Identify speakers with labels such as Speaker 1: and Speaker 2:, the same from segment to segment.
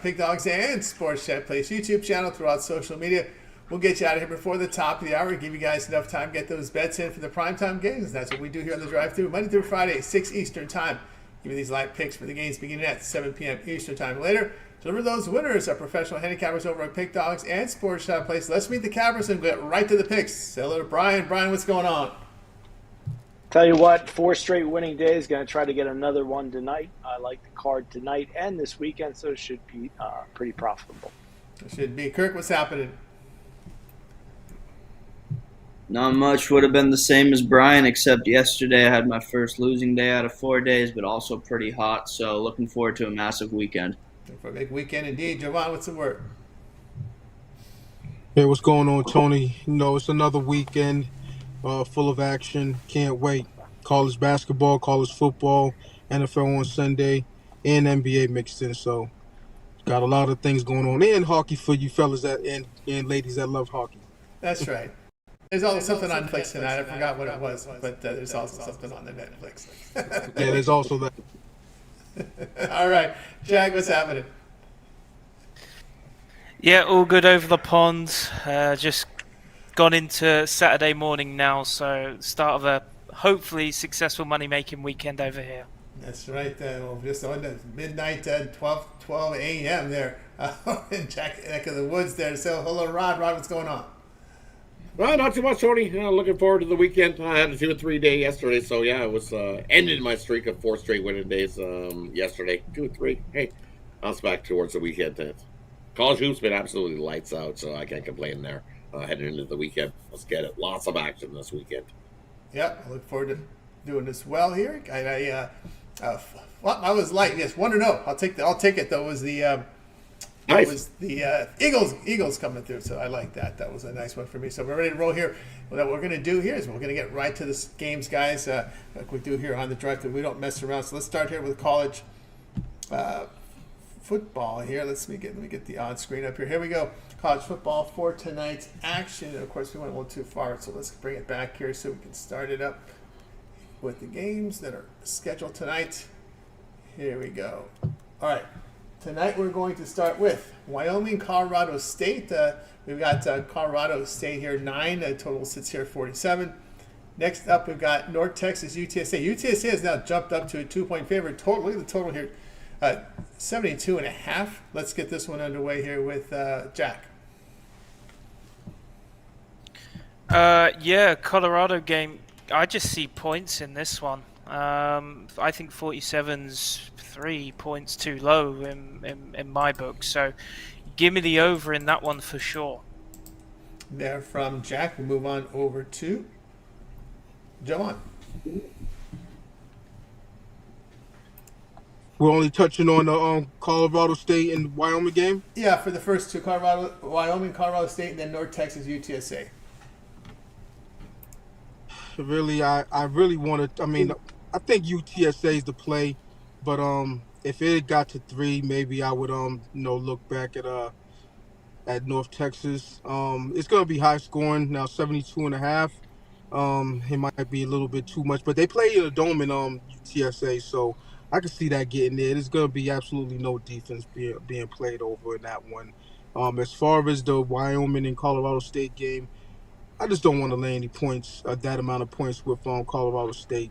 Speaker 1: Big Dogs and Sports Chat Place YouTube channel throughout social media. We'll get you out of here before the top of the hour. Give you guys enough time to get those bets in for the primetime games. That's what we do here on the drive-thru. Monday through Friday, 6 Eastern time. Give you these live picks for the games beginning at 7 p.m. Eastern time. Later, deliver those winners are professional handicappers over at Pick Dogs and Sports Chat Place. Let's meet the cappers and get right to the picks. Say hello to Brian. Brian, what's going on?
Speaker 2: Tell you what, 4 straight winning days. Going to try to get another one tonight. I like the card tonight and this weekend, so it should be pretty profitable.
Speaker 1: It should be. Kirk, what's happening?
Speaker 3: Not much. Would have been the same as Brian, except yesterday I had my first losing day out of 4 days, but also pretty hot. So looking forward to a massive weekend.
Speaker 1: For a big weekend indeed. Javon, what's the word?
Speaker 4: Hey, what's going on, Tony? You know, it's another weekend. Full of action. Can't wait. College basketball, college football, NFL on Sunday, and NBA mixed in. So, got a lot of things going on. And hockey for you fellas and ladies that love hockey.
Speaker 1: That's right. There's also something on Netflix tonight. I forgot what it was, but there's also something on the Netflix.
Speaker 4: Yeah, there's also that.
Speaker 1: All right. Jack, what's happening?
Speaker 5: Yeah, all good over the pond. Just gone into Saturday morning now, so start of a hopefully successful money-making weekend over here.
Speaker 1: That's right. Well, just on the midnight, 12 a.m. there in Jack neck of the woods there. So, hello, Rod. Rod, what's going on?
Speaker 6: Well, not too much, Tony. Looking forward to the weekend. I had a 2-3 day yesterday, so yeah, it was ended my streak of 4 straight winning days yesterday. 2-3. Hey, bounce back towards the weekend. College hoops been absolutely lights out, so I can't complain there. Heading into the weekend, let's get it. Lots of action this weekend.
Speaker 1: Yep, I look forward to doing this well here. I was light. Yes, 1-0. I'll take it though. Was the
Speaker 6: Nice.
Speaker 1: It was the Eagles coming through, so I like that. That was a nice one for me. So we're ready to roll here. What we're going to do here is we're going to get right to the games, guys, like we do here on the drive, because we don't mess around. So let's start here with college football here. Let me get the on screen up here. Here we go. College football for tonight's action. And of course, we went a little too far, so let's bring it back here so we can start it up with the games that are scheduled tonight. Here we go. All right. Tonight we're going to start with Wyoming, Colorado State. We've got Colorado State here, 9. The total sits here 47. Next up, we've got North Texas, UTSA. UTSA has now jumped up to a 2-point favorite. Total, look at the total here, 72.5. Let's get this one underway here with Jack.
Speaker 5: Yeah, Colorado game. I just see points in this one. I think 47's 3 points too low in my book. So give me the over in that one for sure.
Speaker 1: There from Jack, we'll move on over to John.
Speaker 4: We're only touching on the Colorado State and Wyoming game?
Speaker 1: Yeah, for the first two, Wyoming, Colorado State, and then North Texas, UTSA.
Speaker 4: Really, I really want to. I mean, I think UTSA is the play, but if it got to 3, maybe I would look back at North Texas. It's gonna be high scoring now, 72.5. It might be a little bit too much, but they play in a dome in UTSA, so I can see that getting there. There's gonna be absolutely no defense being played over in that one. As far as the Wyoming and Colorado State game, I just don't want to lay any points, that amount of points with Colorado State.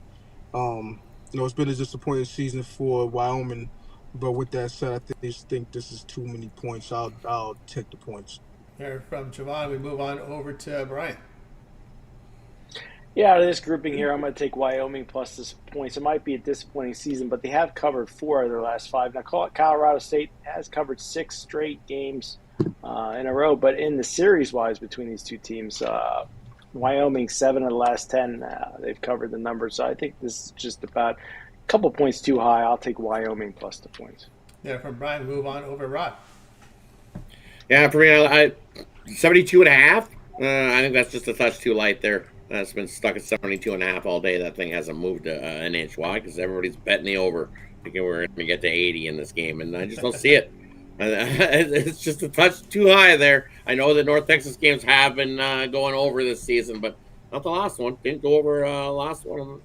Speaker 4: It's been a disappointing season for Wyoming, but with that said, I just think this is too many points. I'll take the points.
Speaker 1: Here from Javon, we move on over to Brian.
Speaker 2: Yeah, out of this grouping here, I'm going to take Wyoming plus this points. It might be a disappointing season, but they have covered 4 of their last 5. Now, Colorado State has covered 6 straight games in a row, but in the series-wise between these two teams, Wyoming 7 of the last 10, they've covered the numbers. So I think this is just about a couple points too high. I'll take Wyoming plus the points.
Speaker 1: Yeah, from Brian, move on over to Rod.
Speaker 6: Yeah, for me, I 72.5. I think that's just a touch too light there. It's been stuck at 72.5 all day. That thing hasn't moved an inch. Why? Because everybody's betting the over, thinking we're going to get to 80 in this game, and I just don't see it. It's just a touch too high there. I know the North Texas games have been going over this season, but Not the last one. Didn't go over last one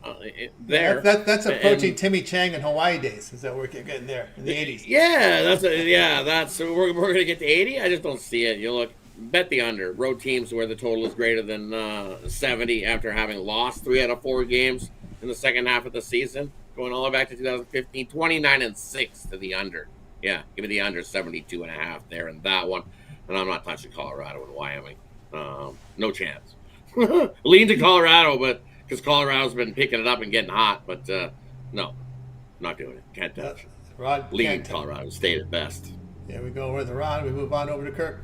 Speaker 6: there.
Speaker 1: That's approaching
Speaker 6: And,
Speaker 1: Timmy Chang in Hawaii days. Is that we're getting there in the 80s?
Speaker 6: yeah, that's we're gonna get to 80. I just don't see it. You look, bet the under. Road teams where the total is greater than 70 after having lost 3 out of 4 games in the second half of the season, going all the way back to 2015, 29-6 to the under. Yeah, give me the under 72.5 there in that one. And I'm not touching Colorado and Wyoming. No chance. Lean to Colorado, but because Colorado's been picking it up and getting hot, but no, not doing it. Can't touch.
Speaker 1: Rod,
Speaker 6: Lean Colorado State at best.
Speaker 1: There we go with the Rod. We move on over to Kirk.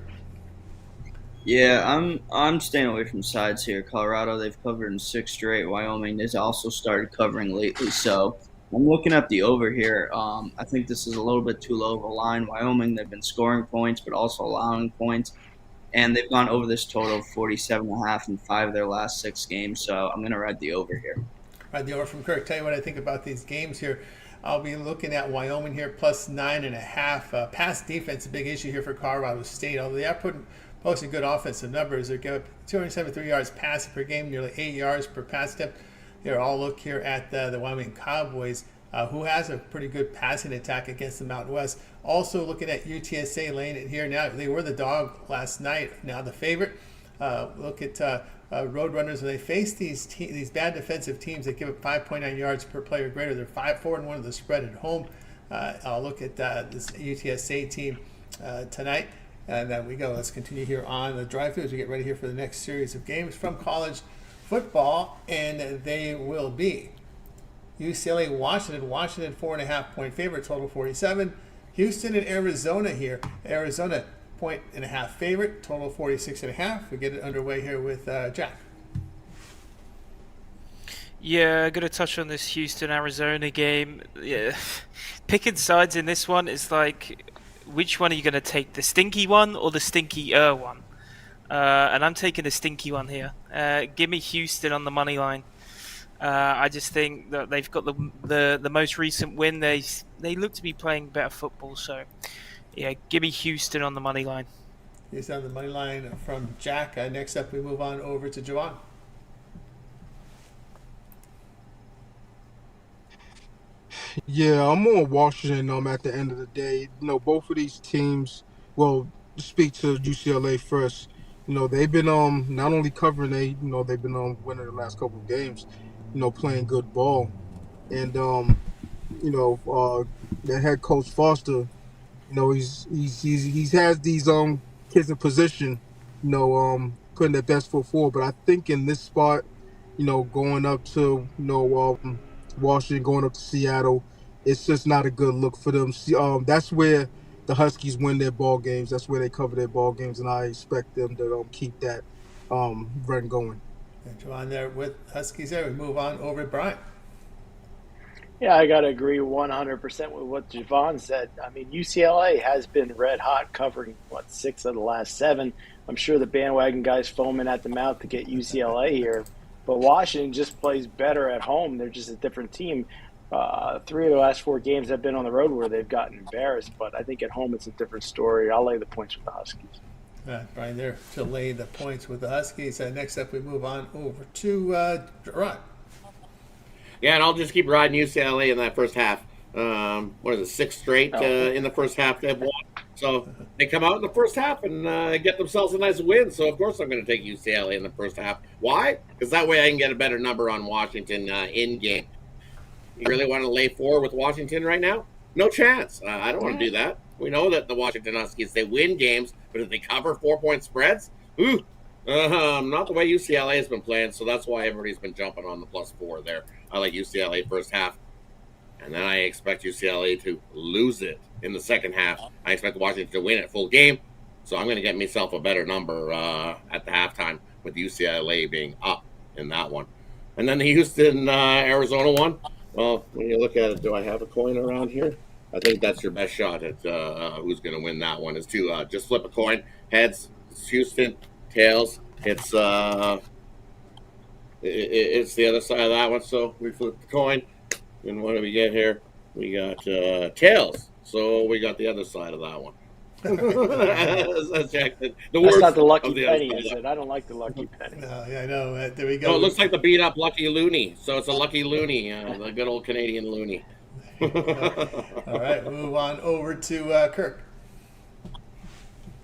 Speaker 3: Yeah, I'm staying away from sides here. Colorado, they've covered in 6 straight. Wyoming has also started covering lately, so I'm looking at the over here. I think this is a little bit too low of a line. Wyoming, they've been scoring points, but also allowing points. And they've gone over this total of 47.5 in 5 of their last 6 games. So I'm going to ride the over here.
Speaker 1: Ride the over from Kirk. Tell you what I think about these games here. I'll be looking at Wyoming here plus 9.5. Pass defense, a big issue here for Colorado State. Although they are posting good offensive numbers. They give up 273 yards passing per game, nearly 8 yards per pass attempt. Here, I'll look here at the Wyoming Cowboys, who has a pretty good passing attack against the Mountain West. Also looking at UTSA laying it here now. They were the dog last night, now the favorite. Look at Roadrunners. When they face these bad defensive teams that give up 5.9 yards per play or greater, they're 4-1 of the spread at home. I'll look at this UTSA team tonight. And then we go. Let's continue here on the drive-thru as we get ready here for the next series of games from college football, and they will be UCLA, Washington, 4.5 point favorite, total 47. Houston and Arizona here. Arizona, 1.5 favorite, total 46.5. We get it underway here with Jack.
Speaker 5: Yeah, I'm going to touch on this Houston-Arizona game. Yeah. Picking sides in this one is like, which one are you going to take, the stinky one or the stinky-er one? And I'm taking the stinky one here. Give me Houston on the money line. I just think that they've got the most recent win. They look to be playing better football. So, yeah, give me Houston on the money line.
Speaker 1: Houston on the money line from Jack. Next up, we move on over to Joanne.
Speaker 4: Yeah, I'm on Washington. At the end of the day, both of these teams. Well, speak to UCLA first. They've been not only covering, they've been winning the last couple of games. Playing good ball, and their head coach Foster. He's has these kids in position. Putting their best foot forward. But I think in this spot, going up to Washington, going up to Seattle, it's just not a good look for them. That's where the Huskies win their ball games. That's where they cover their ball games, and I expect them to keep that run going.
Speaker 1: And Joanne there with Huskies there. We move on over to Brian.
Speaker 2: Yeah, I got to agree 100% with what Javon said. I mean, UCLA has been red hot covering, 6 of the last 7. I'm sure the bandwagon guys foaming at the mouth to get UCLA here. But Washington just plays better at home. They're just a different team. 3 of the last 4 games have been on the road where they've gotten embarrassed. But I think at home it's a different story. I'll lay the points with the Huskies.
Speaker 1: Brian there to lay the points with the Huskies. Next up, we move on over to Rod.
Speaker 6: Yeah, and I'll just keep riding UCLA in that first half. What is it, 6 straight in the first half they've won. So they come out in the first half and get themselves a nice win. So, of course, I'm going to take UCLA in the first half. Why? Because that way I can get a better number on Washington in-game. You really want to lay 4 with Washington right now? No chance. I don't want to do that. We know that the Washington Huskies, they win games, but if they cover 4-point spreads, not the way UCLA has been playing, so that's why everybody's been jumping on the +4 there. I like UCLA first half, and then I expect UCLA to lose it in the second half. I expect Washington to win it full game, so I'm going to get myself a better number at the halftime with UCLA being up in that one. And then the Houston-Arizona one, well, when you look at it, do I have a coin around here? I think that's your best shot at who's going to win that one is to just flip a coin. Heads, it's Houston. Tails, it's the other side of that one. So we flip the coin. And what do we get here? We got tails. So we got the other side of that one. That's Jack. The
Speaker 2: That's
Speaker 6: worst
Speaker 2: not the lucky
Speaker 6: of the
Speaker 2: penny,
Speaker 6: other
Speaker 2: is
Speaker 6: side.
Speaker 2: it? I don't like the lucky penny.
Speaker 1: No, yeah, I know. There we go.
Speaker 6: No, it looks like the beat up Lucky Looney. So it's a Lucky Looney, the good old Canadian Looney.
Speaker 1: All right, move on over to Kirk.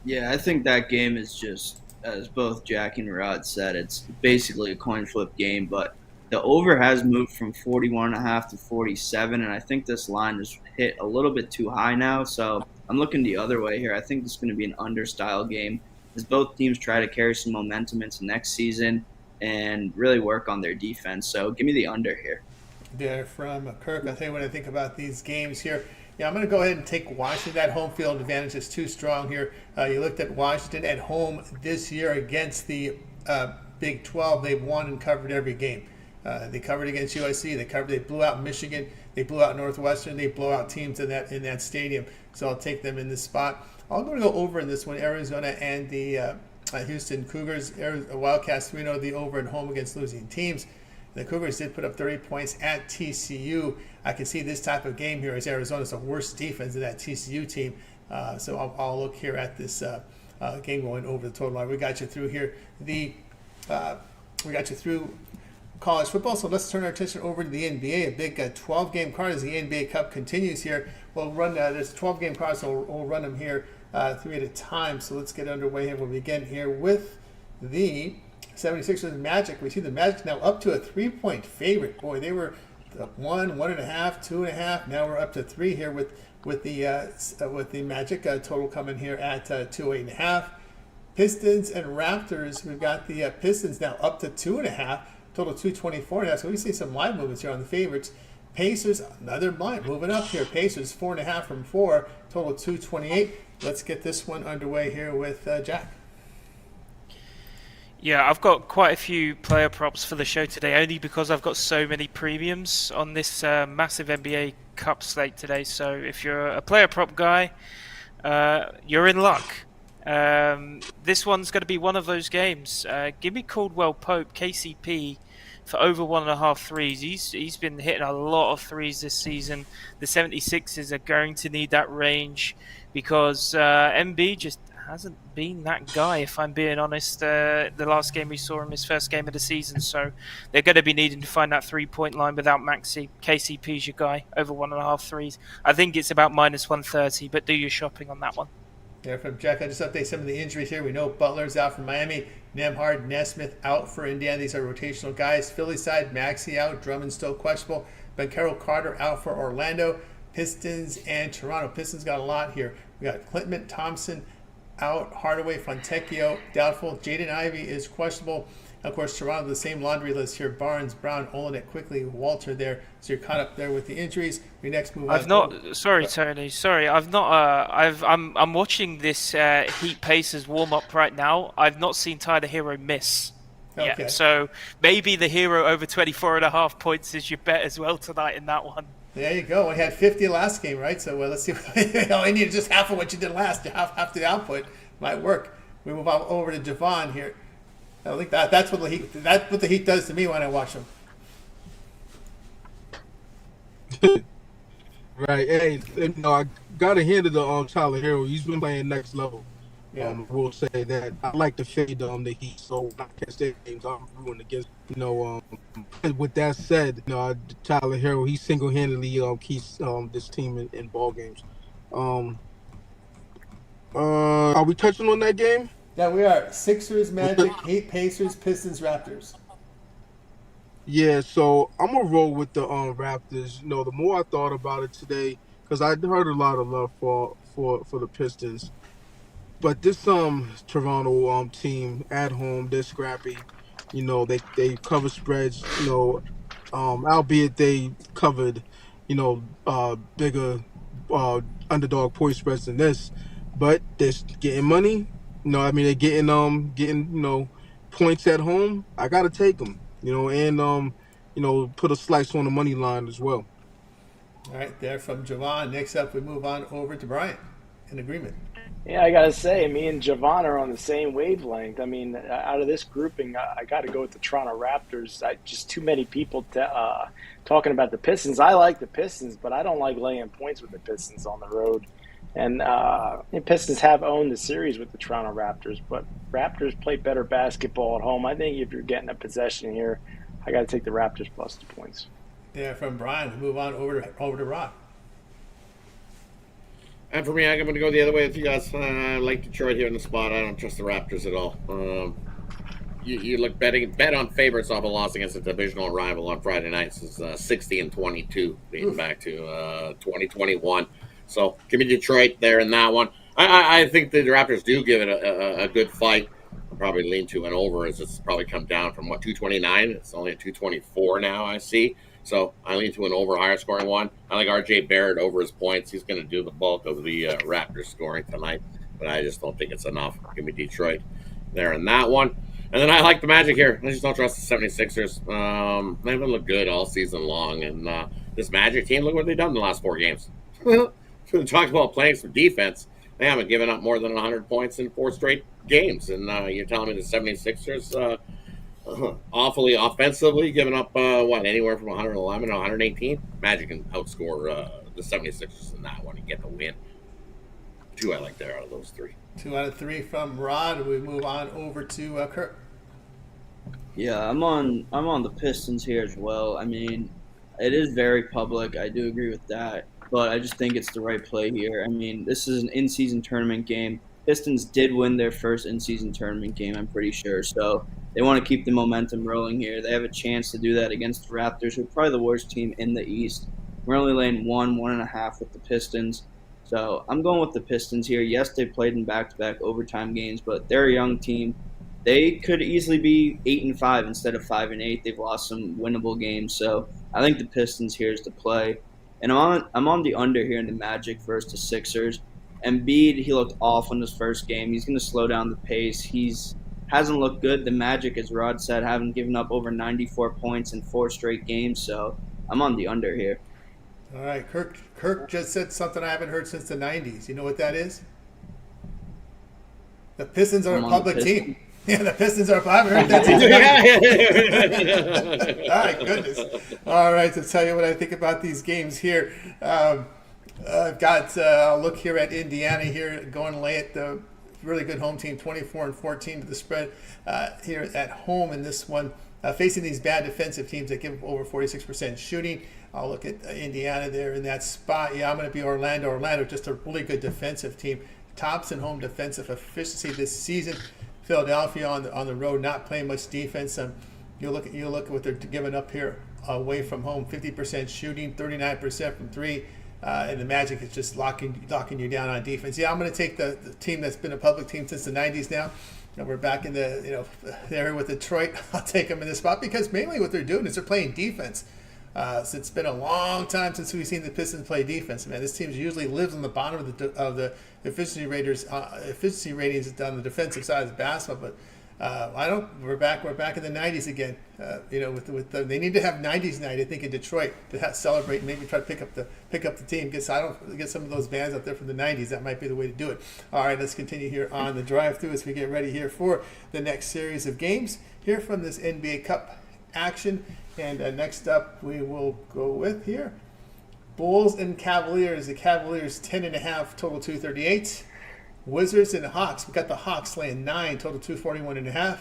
Speaker 3: Yeah, I think that game is just, as both Jack and Rod said, it's basically a coin flip game. But the over has moved from 41.5 to 47, and I think this line is hit a little bit too high now. So I'm looking the other way here. I think this is going to be an under style game as both teams try to carry some momentum into next season and really work on their defense. So give me the under here.
Speaker 1: There from Kirk. I'll tell you what I think about these games here. Yeah, I'm going to go ahead and take Washington. That home field advantage is too strong here. You looked at Washington at home this year against the Big 12. They've won and covered every game. They covered against USC. They blew out Michigan. They blew out Northwestern. They blow out teams in that stadium. So I'll take them in this spot. I'm going to go over in this one. Arizona and the Houston Cougars. Wildcats 3-0 the over at home against losing teams. The Cougars did put up 30 points at TCU. I can see this type of game here as Arizona's the worst defense of that TCU team. So I'll look here at this game going over the total line. We got you through here. We got you through college football. So let's turn our attention over to the NBA. A big 12-game card as the NBA Cup continues here. We'll run there's 12-game cards, so we'll run them here 3 at a time. So let's get underway here. We'll begin here with the 76ers Magic. We see the Magic now up to a 3-point favorite. Boy, they were 1, 1.5, 2.5. Now we're up to 3 here with the Magic total coming here at 2.5. Pistons and Raptors. We've got the Pistons now up to 2.5. Total 224 now. So we see some line movements here on the favorites. Pacers, another line moving up here. Pacers 4.5 from 4. Total 228. Let's get this one underway here with Jack.
Speaker 5: Yeah, I've got quite a few player props for the show today, only because I've got so many premiums on this massive NBA Cup slate today. So if you're a player prop guy, you're in luck. This one's going to be one of those games. Give me Caldwell Pope, KCP, for over 1.5 threes. He's been hitting a lot of threes this season. The 76ers are going to need that range because MB just hasn't been that guy, if I'm being honest. The last game we saw him, his first game of the season, so they're going to be needing to find that 3-point line without Maxey. KCP's your guy, over 1.5 threes. I think it's about minus 130, but do your shopping on that one.
Speaker 1: Yeah, from Jack, I just update some of the injuries here. We know Butler's out from Miami, Nembhard, Nesmith out for Indiana. These are rotational guys. Philly side, Maxey out, Drummond still questionable. Banchero Carter out for Orlando. Pistons and Toronto. Pistons got a lot here. We got Klintman, Thompson out, Hardaway, Fontecchio doubtful, Jaden Ivey is questionable. Of course, Toronto, the same laundry list here. Barnes, Brown, Olenek, quickly, Walter there. So you're caught up there with the injuries. We next move on.
Speaker 5: Tony. Sorry, I've not. I'm watching this Heat Pacers warm up right now. I've not seen Tyler Hero miss.
Speaker 1: Okay.
Speaker 5: Yeah, so maybe the Hero over 24.5 points is your bet as well tonight in that one.
Speaker 1: There you go. We had 50 last game, right? So let's see. I need just half of what you did last. Half the output might work. We move on over to Javon here. I think that's what the Heat does to me when I watch them.
Speaker 4: Right. Hey, I got to hand it to Tyler Hero. He's been playing next level.
Speaker 1: Yeah.
Speaker 4: I will say that. I like to fade the Heat, so when I catch their games, I'm rooting against. With that said, Tyler Hero, he single-handedly keeps this team in ball games. Are we touching on that game?
Speaker 1: Yeah, we are. Sixers, Magic, Heat, Pacers, Pistons, Raptors.
Speaker 4: Yeah, so I'm gonna roll with the Raptors. The more I thought about it today, because I heard a lot of love for the Pistons, but this Toronto team at home, they're scrappy. They cover spreads. Albeit they covered, bigger underdog point spreads than this, but they're getting money. They're getting points at home. I gotta take them. And put a slice on the money line as well.
Speaker 1: All right, there from Javon. Next up, we move on over to Brian. In agreement.
Speaker 2: Yeah, I gotta say, me and Javon are on the same wavelength. I mean, out of this grouping, I got to go with the Toronto Raptors. Just too many people talking about the Pistons. I like the Pistons, but I don't like laying points with the Pistons on the road. And the Pistons have owned the series with the Toronto Raptors, but Raptors play better basketball at home. I think if you're getting a possession here, I got to take the Raptors plus 2 points.
Speaker 1: Yeah, from Brian, we move on over to Rod.
Speaker 6: And for me, I'm going to go the other way with you guys. I like Detroit here in the spot. I don't trust the Raptors at all. You look bet on favorites off a loss against a divisional rival on Friday nights is 60-22, dating back to 2021. So give me Detroit there in that one. I think the Raptors do give it a good fight. I'll probably lean to an over as it's probably come down from 229. It's only a 224 now, I see. So I lean to an over, higher scoring one. I like R.J. Barrett over his points. He's going to do the bulk of the Raptors scoring tonight, but I just don't think it's enough. Give me Detroit there in that one. And then I like the Magic here. I just don't trust the 76ers. They haven't looked good all season long. And this Magic team, look what they've done in the last 4 games. We talked about playing some defense. They haven't given up more than 100 points in 4 straight games. And you're telling me the 76ers awfully offensively, giving up, anywhere from 111 to 118? Magic can outscore the 76ers in that one and get the win. 2 I like there out of those 3.
Speaker 1: 2 out of 3 from Rod. We move on over to Kirk.
Speaker 3: Yeah, I'm on the Pistons here as well. I mean, it is very public. I do agree with that, but I just think it's the right play here. I mean, this is an in-season tournament game. Pistons did win their first in-season tournament game, I'm pretty sure. So they want to keep the momentum rolling here. They have a chance to do that against the Raptors, who are probably the worst team in the East. We're only laying 1.5 with the Pistons. So I'm going with the Pistons here. Yes, they played in back-to-back overtime games, but they're a young team. They could easily be 8-5 instead of 5-8. They've lost some winnable games, so I think the Pistons here is the play. And I'm on the under here in the Magic versus the Sixers. Embiid, he looked off in his first game. He's going to slow down the pace. Hasn't looked good. The Magic, as Rod said, haven't given up over 94 points in 4 straight games, so I'm on the under here.
Speaker 1: All right, Kirk just said something I haven't heard since the 90s. You know what that is? The Pistons are a public team. Yeah, the Pistons are. I haven't heard that since the 90s. All right, goodness. All right, to tell you what I think about these games here. I've got, I'll look here at Indiana here, going late. The really good home team, 24-14 to the spread here at home in this one. Facing these bad defensive teams that give over 46% shooting. I'll look at Indiana there in that spot. Yeah, I'm going to be Orlando. Orlando, just a really good defensive team. Tops in home defensive efficiency this season. Philadelphia on the road, not playing much defense. You look at what they're giving up here away from home. 50% shooting, 39% from 3. And the Magic is just locking you down on defense. Yeah, I'm going to take the team that's been a public team since the 90s now. And we're back in the area with Detroit. I'll take them in this spot because mainly what they're doing is they're playing defense. So it's been a long time since we've seen the Pistons play defense. Man, this team usually lives on the bottom of the efficiency ratings on the defensive side of the basketball. But we're back in the 90s again. They need to have 90s night, I think, in Detroit to celebrate and maybe try to pick up the team. Get some of those bands out there from the 90s. That might be the way to do it. All right, let's continue here on the drive-through as we get ready here for the next series of games here from this NBA Cup action. And next up, we will go with here Bulls and Cavaliers. The Cavaliers 10.5, total 238. Wizards and Hawks. We got the Hawks laying 9, total 241.5.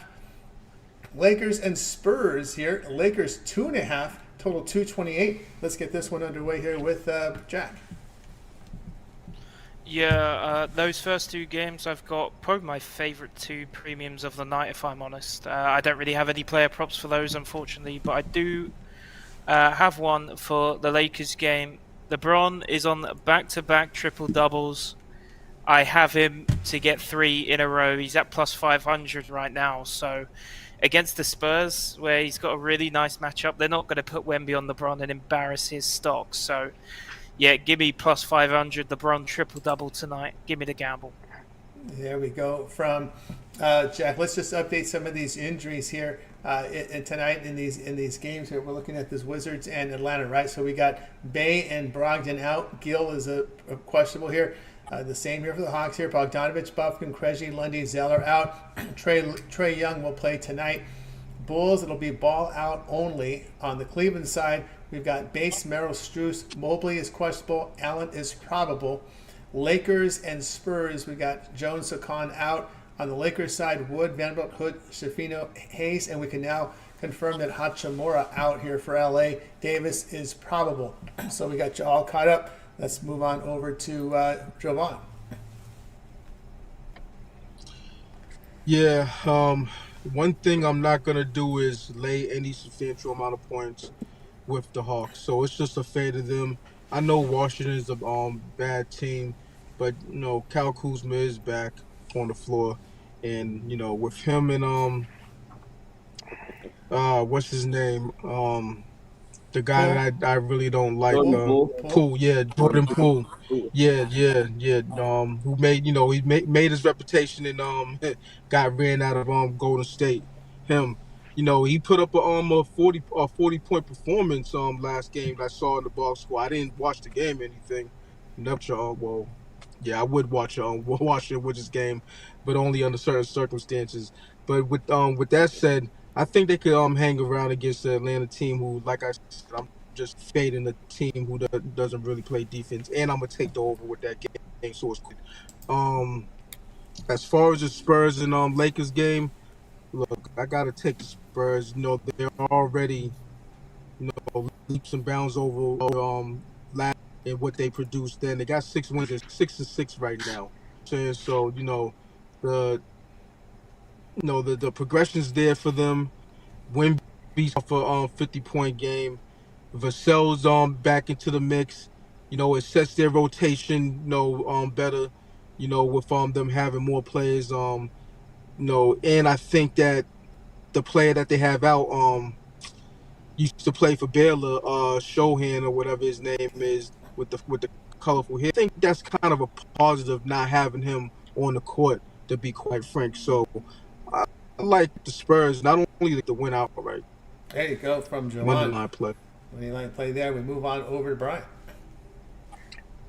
Speaker 1: Lakers and Spurs here. Lakers 2.5, total 228. Let's get this one underway here with Jack.
Speaker 5: Yeah, those first 2 games I've got probably my favourite 2 premiums of the night, if I'm honest. I don't really have any player props for those, unfortunately, but I do have one for the Lakers game. LeBron is on back-to-back triple-doubles. I have him to get 3 in a row. He's at plus 500 right now, so against the Spurs, where he's got a really nice matchup, they're not going to put Wemby on LeBron and embarrass his stock, so... Yeah, give me plus 500, LeBron triple-double tonight. Give me the gamble.
Speaker 1: There we go. From Jack, let's just update some of these injuries here tonight in these games here. We're looking at this Wizards and Atlanta, right? So we got Bay and Brogdon out. Gill is a questionable here. The same here for the Hawks here. Bogdanovich, Buffkin, Krejci, Lundy, Zeller out. Trey Young will play tonight. Bulls, it'll be ball out only. On the Cleveland side, we've got Bass, Merrill, Strus. Mobley is questionable. Allen is probable. Lakers and Spurs. We got Jones, Sakan out. On the Lakers side, Wood, Vanderbilt, Hood, Shafino, Hayes, and we can now confirm that Hachimura out here for LA. Davis is probable. So we got you all caught up. Let's move on over to Jovan.
Speaker 4: Yeah, one thing I'm not gonna do is lay any substantial amount of points with the Hawks. So it's just a fade of them. I know Washington is a bad team, but Kyle Kuzma is back on the floor, and with him and what's his name, the guy that I really don't like, Poole, yeah, Jordan Poole, yeah, who made he made his reputation and got ran out of Golden State. Him, he put up a 40 point performance last game that I saw in the box score. I didn't watch the game or anything. Well, yeah, I would watch the Wizards game, but only under certain circumstances. But with that said, I think they could hang around against the Atlanta team who, like I said, I'm just fading the team who doesn't really play defense, and I'm gonna take the over with that game. So it's quick. As far as the Spurs and Lakers game, look, I gotta take the Spurs. They're already leaps and bounds over last and what they produced. Then they got 6 wins, 6-6 right now. So the progression's there for them. Wemby's off a 50-point game. Vassell's back into the mix. It sets their rotation better. With them having more players. And I think that the player that they have out used to play for Baylor, Shohan or whatever his name is, with the colorful hair. I think that's kind of a positive not having him on the court, to be quite frank. So I like the Spurs, not only to win outright.
Speaker 1: There you go from Jovan.
Speaker 4: Money line play.
Speaker 1: Money line play there. We move on over to Brian.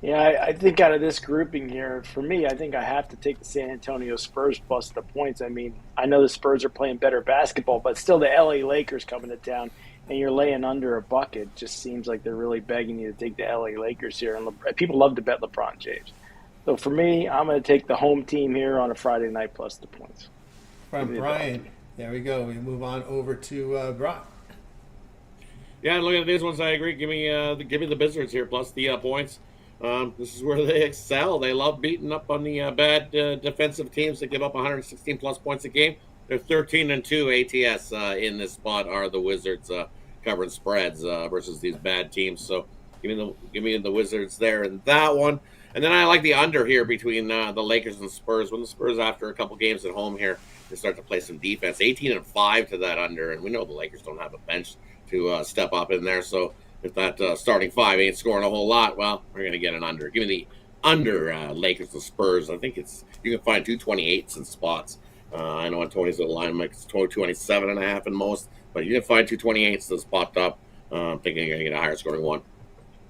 Speaker 2: Yeah, I think out of this grouping here, for me, I think I have to take the San Antonio Spurs plus the points. I mean, I know the Spurs are playing better basketball, but still the LA Lakers coming to town, and you're laying under a bucket. Just seems like they're really begging you to take the LA Lakers here. And people love to bet LeBron James. So for me, I'm going to take the home team here on a Friday night plus the points.
Speaker 1: From Brian. There we go. We move on over to Brock.
Speaker 6: Yeah, looking at these ones, I agree. Give me the Wizards here plus the points. This is where they excel. They love beating up on the bad defensive teams that give up 116 plus points a game. They're 13-2 ATS in this spot. Are the Wizards covering spreads versus these bad teams? So give me the Wizards there in that one. And then I like the under here between the Lakers and Spurs. When the Spurs, after a couple games at home here, they start to play some defense. 18-5 to that under, and we know the Lakers don't have a bench to step up in there. So if that starting five ain't scoring a whole lot, well, we're going to get an under. Give me the under Lakers and Spurs. I think you can find 228s in spots. I know on Tony's little line, it's 227.5 in most, but you can find 228s that's popped up. Thinking you're going to get a higher scoring one.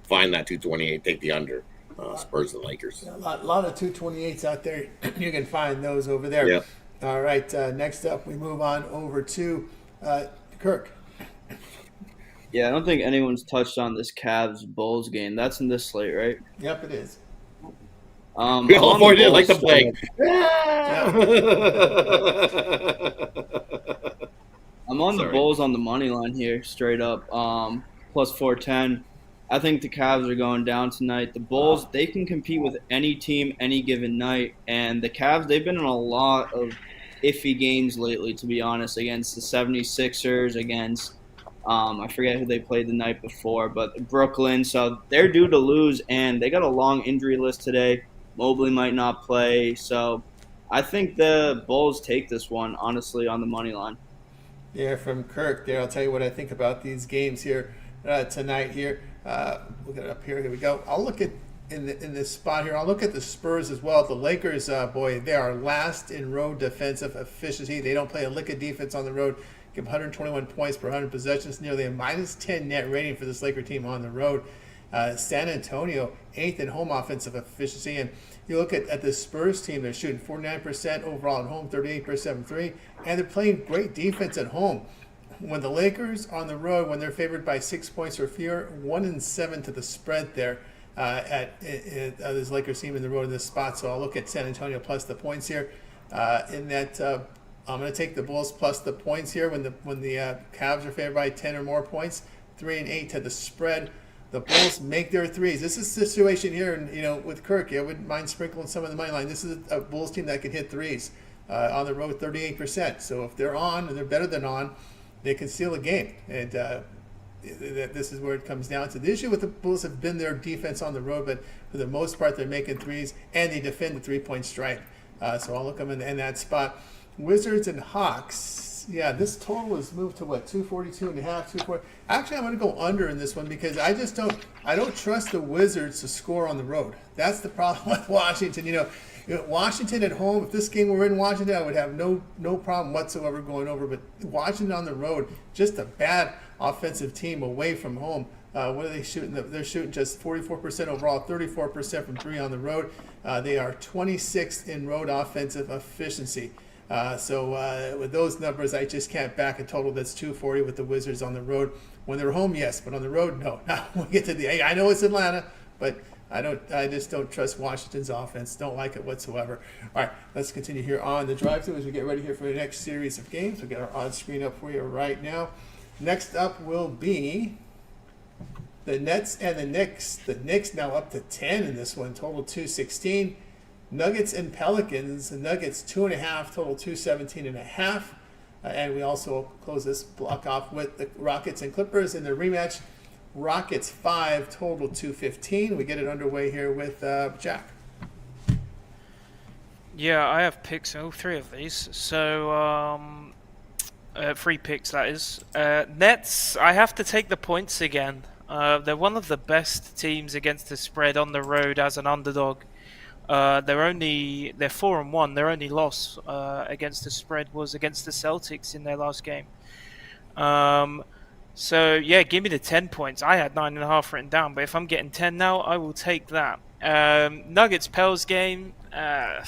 Speaker 6: Find that 228, take the under. Spurs and Lakers.
Speaker 1: A lot of 228s out there. You can find those over there.
Speaker 6: Yeah.
Speaker 1: All right. Next up, we move on over to Kirk.
Speaker 3: Yeah, I don't think anyone's touched on this Cavs-Bulls game. That's in this slate, right?
Speaker 1: Yep, it is.
Speaker 6: We all avoided it like the plague.
Speaker 3: I'm on the Bulls on the money line here, straight up. Plus 410. I think the Cavs are going down tonight. The Bulls, they can compete with any team any given night. And the Cavs, they've been in a lot of iffy games lately, to be honest, against the 76ers, against I forget who they played the night before, but Brooklyn. So they're due to lose, and they got a long injury list today. Mobley might not play. So I think the Bulls take this one, honestly, on the money line.
Speaker 1: Yeah, from Kirk there. I'll tell you what I think about these games here tonight here. Look at it up here. Here we go. I'll look at in this spot here. I'll look at the Spurs as well. The Lakers, boy, they are last in road defensive efficiency. They don't play a lick of defense on the road. Give 121 points per 100 possessions, nearly a -10 net rating for this Laker team on the road. San Antonio, 8th in home offensive efficiency. And you look at the Spurs team, they're shooting 49% overall at home, 38% from three, and they're playing great defense at home. When the Lakers on the road, when they're favored by 6 points or fewer, 1-7 to the spread there. at this Lakers team in the road in this spot. So I'll look at San Antonio plus the points here. In that, I'm going to take the Bulls plus the points here when the Cavs are favored by 10 or more points. 3 and 8 to the spread. The Bulls make their threes. This is the situation here, and with Kirk, I wouldn't mind sprinkling some of the money line. This is a Bulls team that can hit threes on the road, 38%. So if they're on, and they're better than on, they can steal a game. And this is where it comes down to. The issue with the Bulls have been their defense on the road, but for the most part, they're making threes, and they defend the three-point stripe. So I'll look them in that spot. Wizards and Hawks. Yeah, this total is moved to what, 242 and a half, 240. Actually, I'm going to go under in this one because I don't trust the Wizards to score on the road. That's the problem with Washington. Washington at home, if this game were in Washington, I would have no problem whatsoever going over. But Washington on the road, just a bad offensive team away from home. What are they shooting? They're shooting just 44% overall, 34% from three on the road. They are 26th in road offensive efficiency. So with those numbers, I just can't back a total that's 240 with the Wizards on the road. When they're home, yes, but on the road, no. Now we get to I know it's Atlanta, but I just don't trust Washington's offense. Don't like it whatsoever. All right, let's continue here on the drive-through as we get ready here for the next series of games. We'll get our odds screen up for you right now. Next up will be the Nets and the Knicks. The Knicks now up to 10 in this one, total 216. Nuggets and Pelicans. The Nuggets 2.5, total 217.5. And we also close this block off with the Rockets and Clippers in the rematch. Rockets 5, total 215. We get it underway here with Jack.
Speaker 5: Yeah, I have picks in all three of these. So, 3 picks, that is. Nets, I have to take the points again. They're one of the best teams against the spread on the road as an underdog. They're 4-1. Their only loss against the spread was against the Celtics in their last game. So yeah, give me the 10 points. I had 9.5 written down, but if I'm getting 10 now, I will take that. Nuggets Pels game. I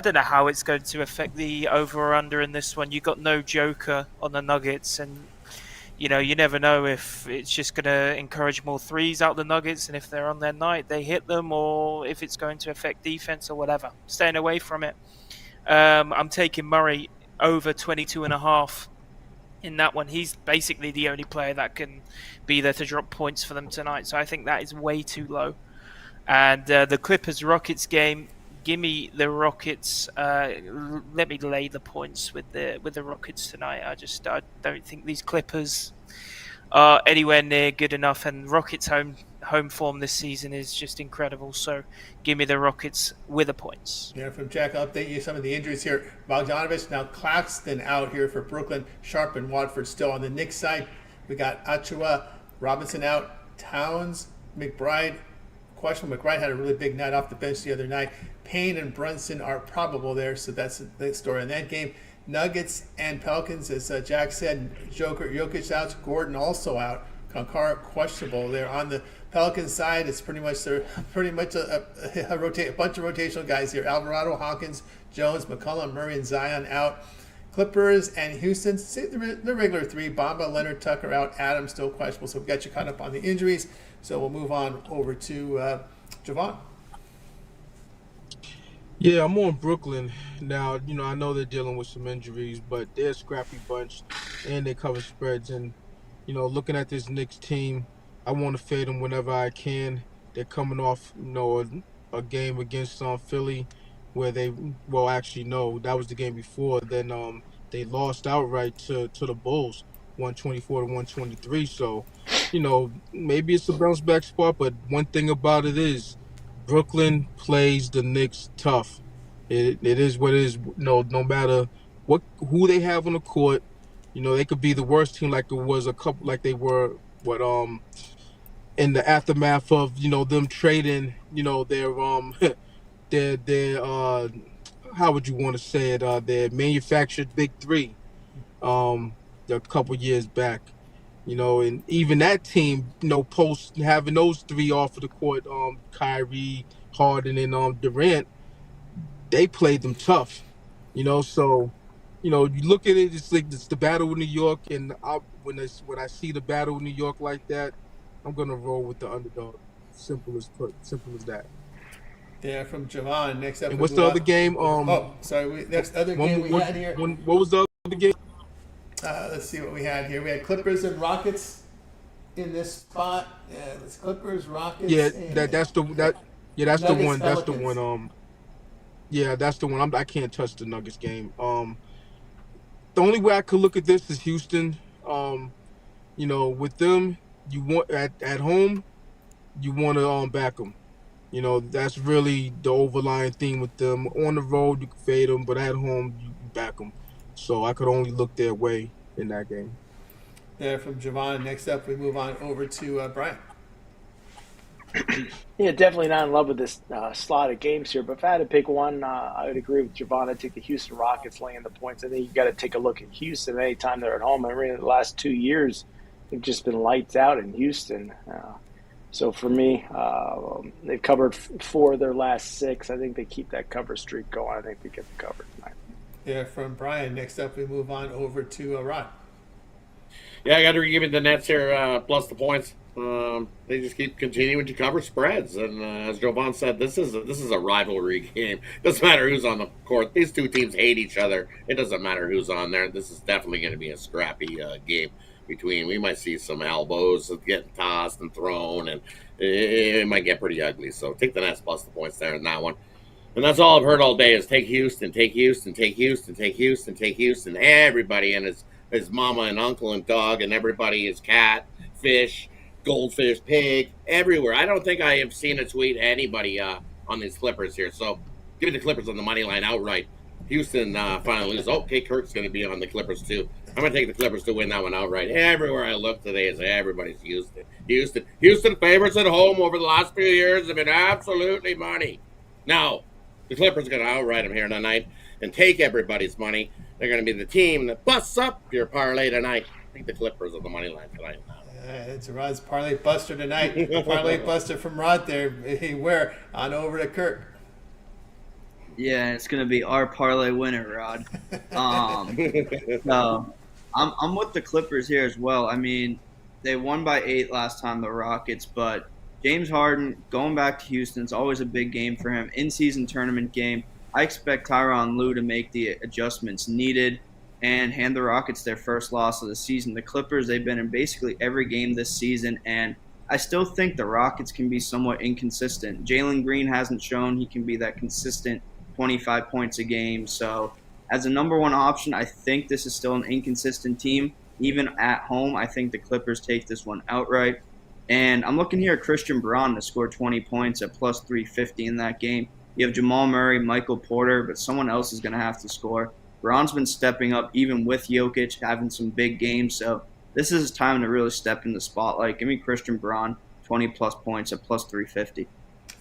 Speaker 5: don't know how it's going to affect the over or under in this one. You got no Joker on the Nuggets, and you never know if it's just going to encourage more threes out the Nuggets, and if they're on their night, they hit them, or if it's going to affect defense or whatever. Staying away from it. I'm taking Murray over 22.5 in that one. He's basically the only player that can be there to drop points for them tonight, so I think that is way too low. And the Clippers-Rockets game, give me the Rockets. Let me lay the points with the Rockets tonight. I don't think these Clippers are anywhere near good enough, and Rockets home form this season is just incredible. So give me the Rockets with the points.
Speaker 1: Yeah, from Jack, I'll update you some of the injuries here. Bogdanovich, now Claxton out here for Brooklyn. Sharp and Watford still on the Knicks side. We got Achua, Robinson out, Towns, McBride. Questionable. McBride had a really big night off the bench the other night. Payne and Brunson are probable there, so that's the story in that game. Nuggets and Pelicans, as Jack said, Jokic out, Gordon also out. Concard questionable there. On the Pelicans side, it's pretty much a bunch of rotational guys here. Alvarado, Hawkins, Jones, McCollum, Murray, and Zion out. Clippers and Houston, the regular 3. Bamba, Leonard, Tucker out. Adams still questionable, so we've got you caught up on the injuries. So we'll move on over to Javon.
Speaker 4: Yeah, I'm on Brooklyn. Now, I know they're dealing with some injuries, but they're a scrappy bunch, and they cover spreads. And, looking at this Knicks team, I want to fade them whenever I can. They're coming off, a game against Philly where that was the game before. Then they lost outright to the Bulls, 124 to 123. So, maybe it's a bounce back spot, but one thing about it is Brooklyn plays the Knicks tough. It is what it is. No matter who they have on the court, they could be the worst team like they were in the aftermath of them trading their how would you want to say it, their manufactured big 3 a couple years back. And even that team, post having those 3 off of the court, Kyrie, Harden, and Durant, they played them tough. So, you look at it, it's like it's the battle of New York, and when I see the battle of New York like that, I'm gonna roll with the underdog. Simple as that.
Speaker 1: Yeah, from Javon. Next up,
Speaker 4: And
Speaker 1: we
Speaker 4: what's
Speaker 1: move
Speaker 4: the other
Speaker 1: on.
Speaker 4: game?
Speaker 1: Next other game we had here.
Speaker 4: What was the other game?
Speaker 1: Let's see what we had here. We had Clippers and Rockets in this spot. Yeah, it's Clippers, Rockets.
Speaker 4: Yeah,
Speaker 1: and
Speaker 4: that's the one. That's the
Speaker 1: Nuggets,
Speaker 4: one. That's the
Speaker 1: Pelicans.
Speaker 4: one. Yeah, that's the one. I can't touch the Nuggets game. The only way I could look at this is Houston. With them, you want at home, you want to back them. That's really the overlying theme with them. On the road, you can fade them, but at home, you back them. So I could only look their way in that game.
Speaker 1: There from Javon. Next up, we move on over to Brian.
Speaker 2: Yeah, definitely not in love with this slot of games here. But if I had to pick one, I would agree with Javon. I'd take the Houston Rockets laying the points. I think you got to take a look at Houston anytime they're at home. I mean, the last 2 years, they've just been lights out in Houston. So for me, they've covered 4 of their last 6. I think they keep that cover streak going. I think they get the cover tonight.
Speaker 1: Yeah, from Brian. Next up, we move on over to Rod.
Speaker 6: Yeah, I got to give it the Nets here, plus the points. They just keep continuing to cover spreads, and as Jovan said, this is a rivalry game. Doesn't matter who's on the court. These two teams hate each other. It doesn't matter who's on there. This is definitely going to be a scrappy game between. We might see some elbows getting tossed and thrown, and it might get pretty ugly. So take the Nets plus the points there in that one. And that's all I've heard all day is take Houston, take Houston, take Houston, take Houston, take Houston. Everybody and his mama and uncle and dog and everybody, his cat, fish, goldfish, pig, everywhere. I don't think I have seen a tweet anybody on these Clippers here. So give me the Clippers on the money line outright. Houston finally loses. Okay, Kirk's going to be on the Clippers too. I'm going to take the Clippers to win that one outright. Everywhere I look today is everybody's Houston. Houston favorites at home over the last few years have been absolutely money. Now, the Clippers are going to outright them here tonight and take everybody's money. They're going to be the team that busts up your parlay tonight. I think the Clippers are the money line tonight.
Speaker 1: It's Rod's parlay buster tonight. The parlay buster from Rod there. Hey, where? On over to Kirk.
Speaker 3: Yeah, it's gonna be our parlay winner, Rod. So I'm with the Clippers here as well. I mean, they won by 8 last time, the Rockets, but James Harden going back to Houston is always a big game for him. In-season tournament game. I expect Tyronn Lue to make the adjustments needed and hand the Rockets their first loss of the season. The Clippers, they've been in basically every game this season, and I still think the Rockets can be somewhat inconsistent. Jalen Green hasn't shown he can be that consistent 25 points a game. So as a number one option, I think this is still an inconsistent team. Even at home, I think the Clippers take this one outright. And I'm looking here at Christian Braun to score 20 points at plus 350 in that game. You have Jamal Murray, Michael Porter, but someone else is going to have to score. Braun's been stepping up even with Jokic having some big games. So this is his time to really step in the spotlight. Give me Christian Braun, 20-plus points at plus 350.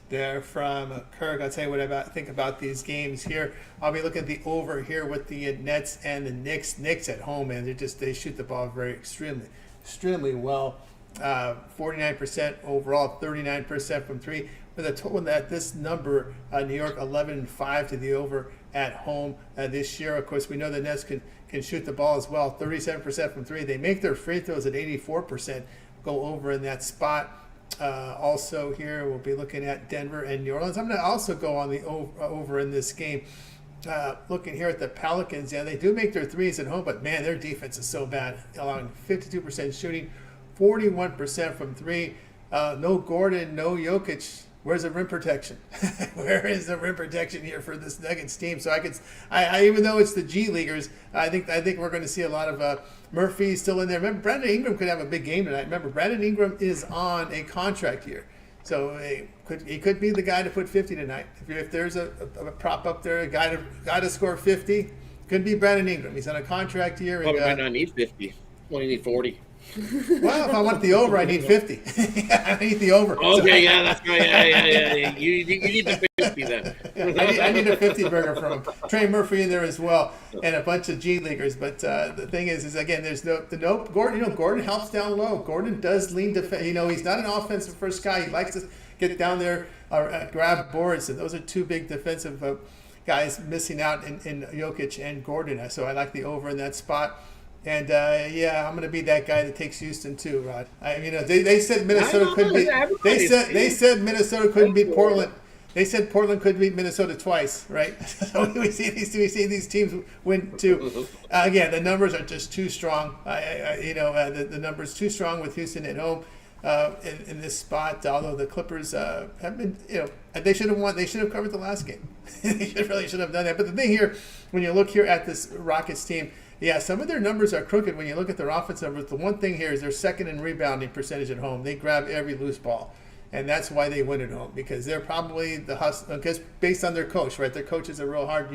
Speaker 1: There from Kirk. I'll tell you what I think about these games here. I'll be looking at the over here with the Nets and the Knicks. Knicks at home, man, they shoot the ball extremely well. 49% overall, 39% from 3. With a total that this number, New York 11-5 to the over at home this year. Of course, we know the Nets can shoot the ball as well. 37% from 3. They make their free throws at 84%. Go over in that spot. Also here, we'll be looking at Denver and New Orleans. I'm going to also go on the over in this game. Looking here at the Pelicans, yeah, they do make their threes at home, but man, their defense is so bad, allowing 52% shooting, 41% from 3. No Gordon, no Jokic. Where's the rim protection? Where is the rim protection here for this Nuggets team? So I even though it's the G Leaguers, I think we're going to see a lot of Murphy still in there. Remember, Brandon Ingram could have a big game tonight. Remember, Brandon Ingram is on a contract here, so he could be the guy to put 50 tonight. If there's a prop up there, a guy to score 50, could be Brandon Ingram. He's on a contract here.
Speaker 6: Probably might not need 50. Only need 40.
Speaker 1: Well, if I want the over, I need 50. I need the over.
Speaker 6: Okay, yeah, that's good. Yeah. You need the 50 then.
Speaker 1: I need a 50 burger from him. Trey Murphy in there as well, and a bunch of G Leaguers. But the thing is again, there's no Gordon. Gordon helps down low. Gordon does lean defense. He's not an offensive first guy. He likes to get down there, grab boards. And those are two big defensive guys missing out in Jokic and Gordon. So I like the over in that spot. And yeah, I'm going to be that guy that takes Houston too, Rod. They said Minnesota couldn't beat. They said Minnesota couldn't beat Portland. They said Portland could beat Minnesota twice, right? So we see these teams win too. Again, the numbers are just too strong. The numbers too strong with Houston at home in this spot. Although the Clippers have been, they should have won. They should have covered the last game. They really should have done that. But the thing here, when you look here at this Rockets team. Yeah, some of their numbers are crooked when you look at their offense numbers. The one thing here is they're second in rebounding percentage at home. They grab every loose ball, and that's why they win at home, because they're probably the hustle. Because based on their coach, right? Their coaches are real hard,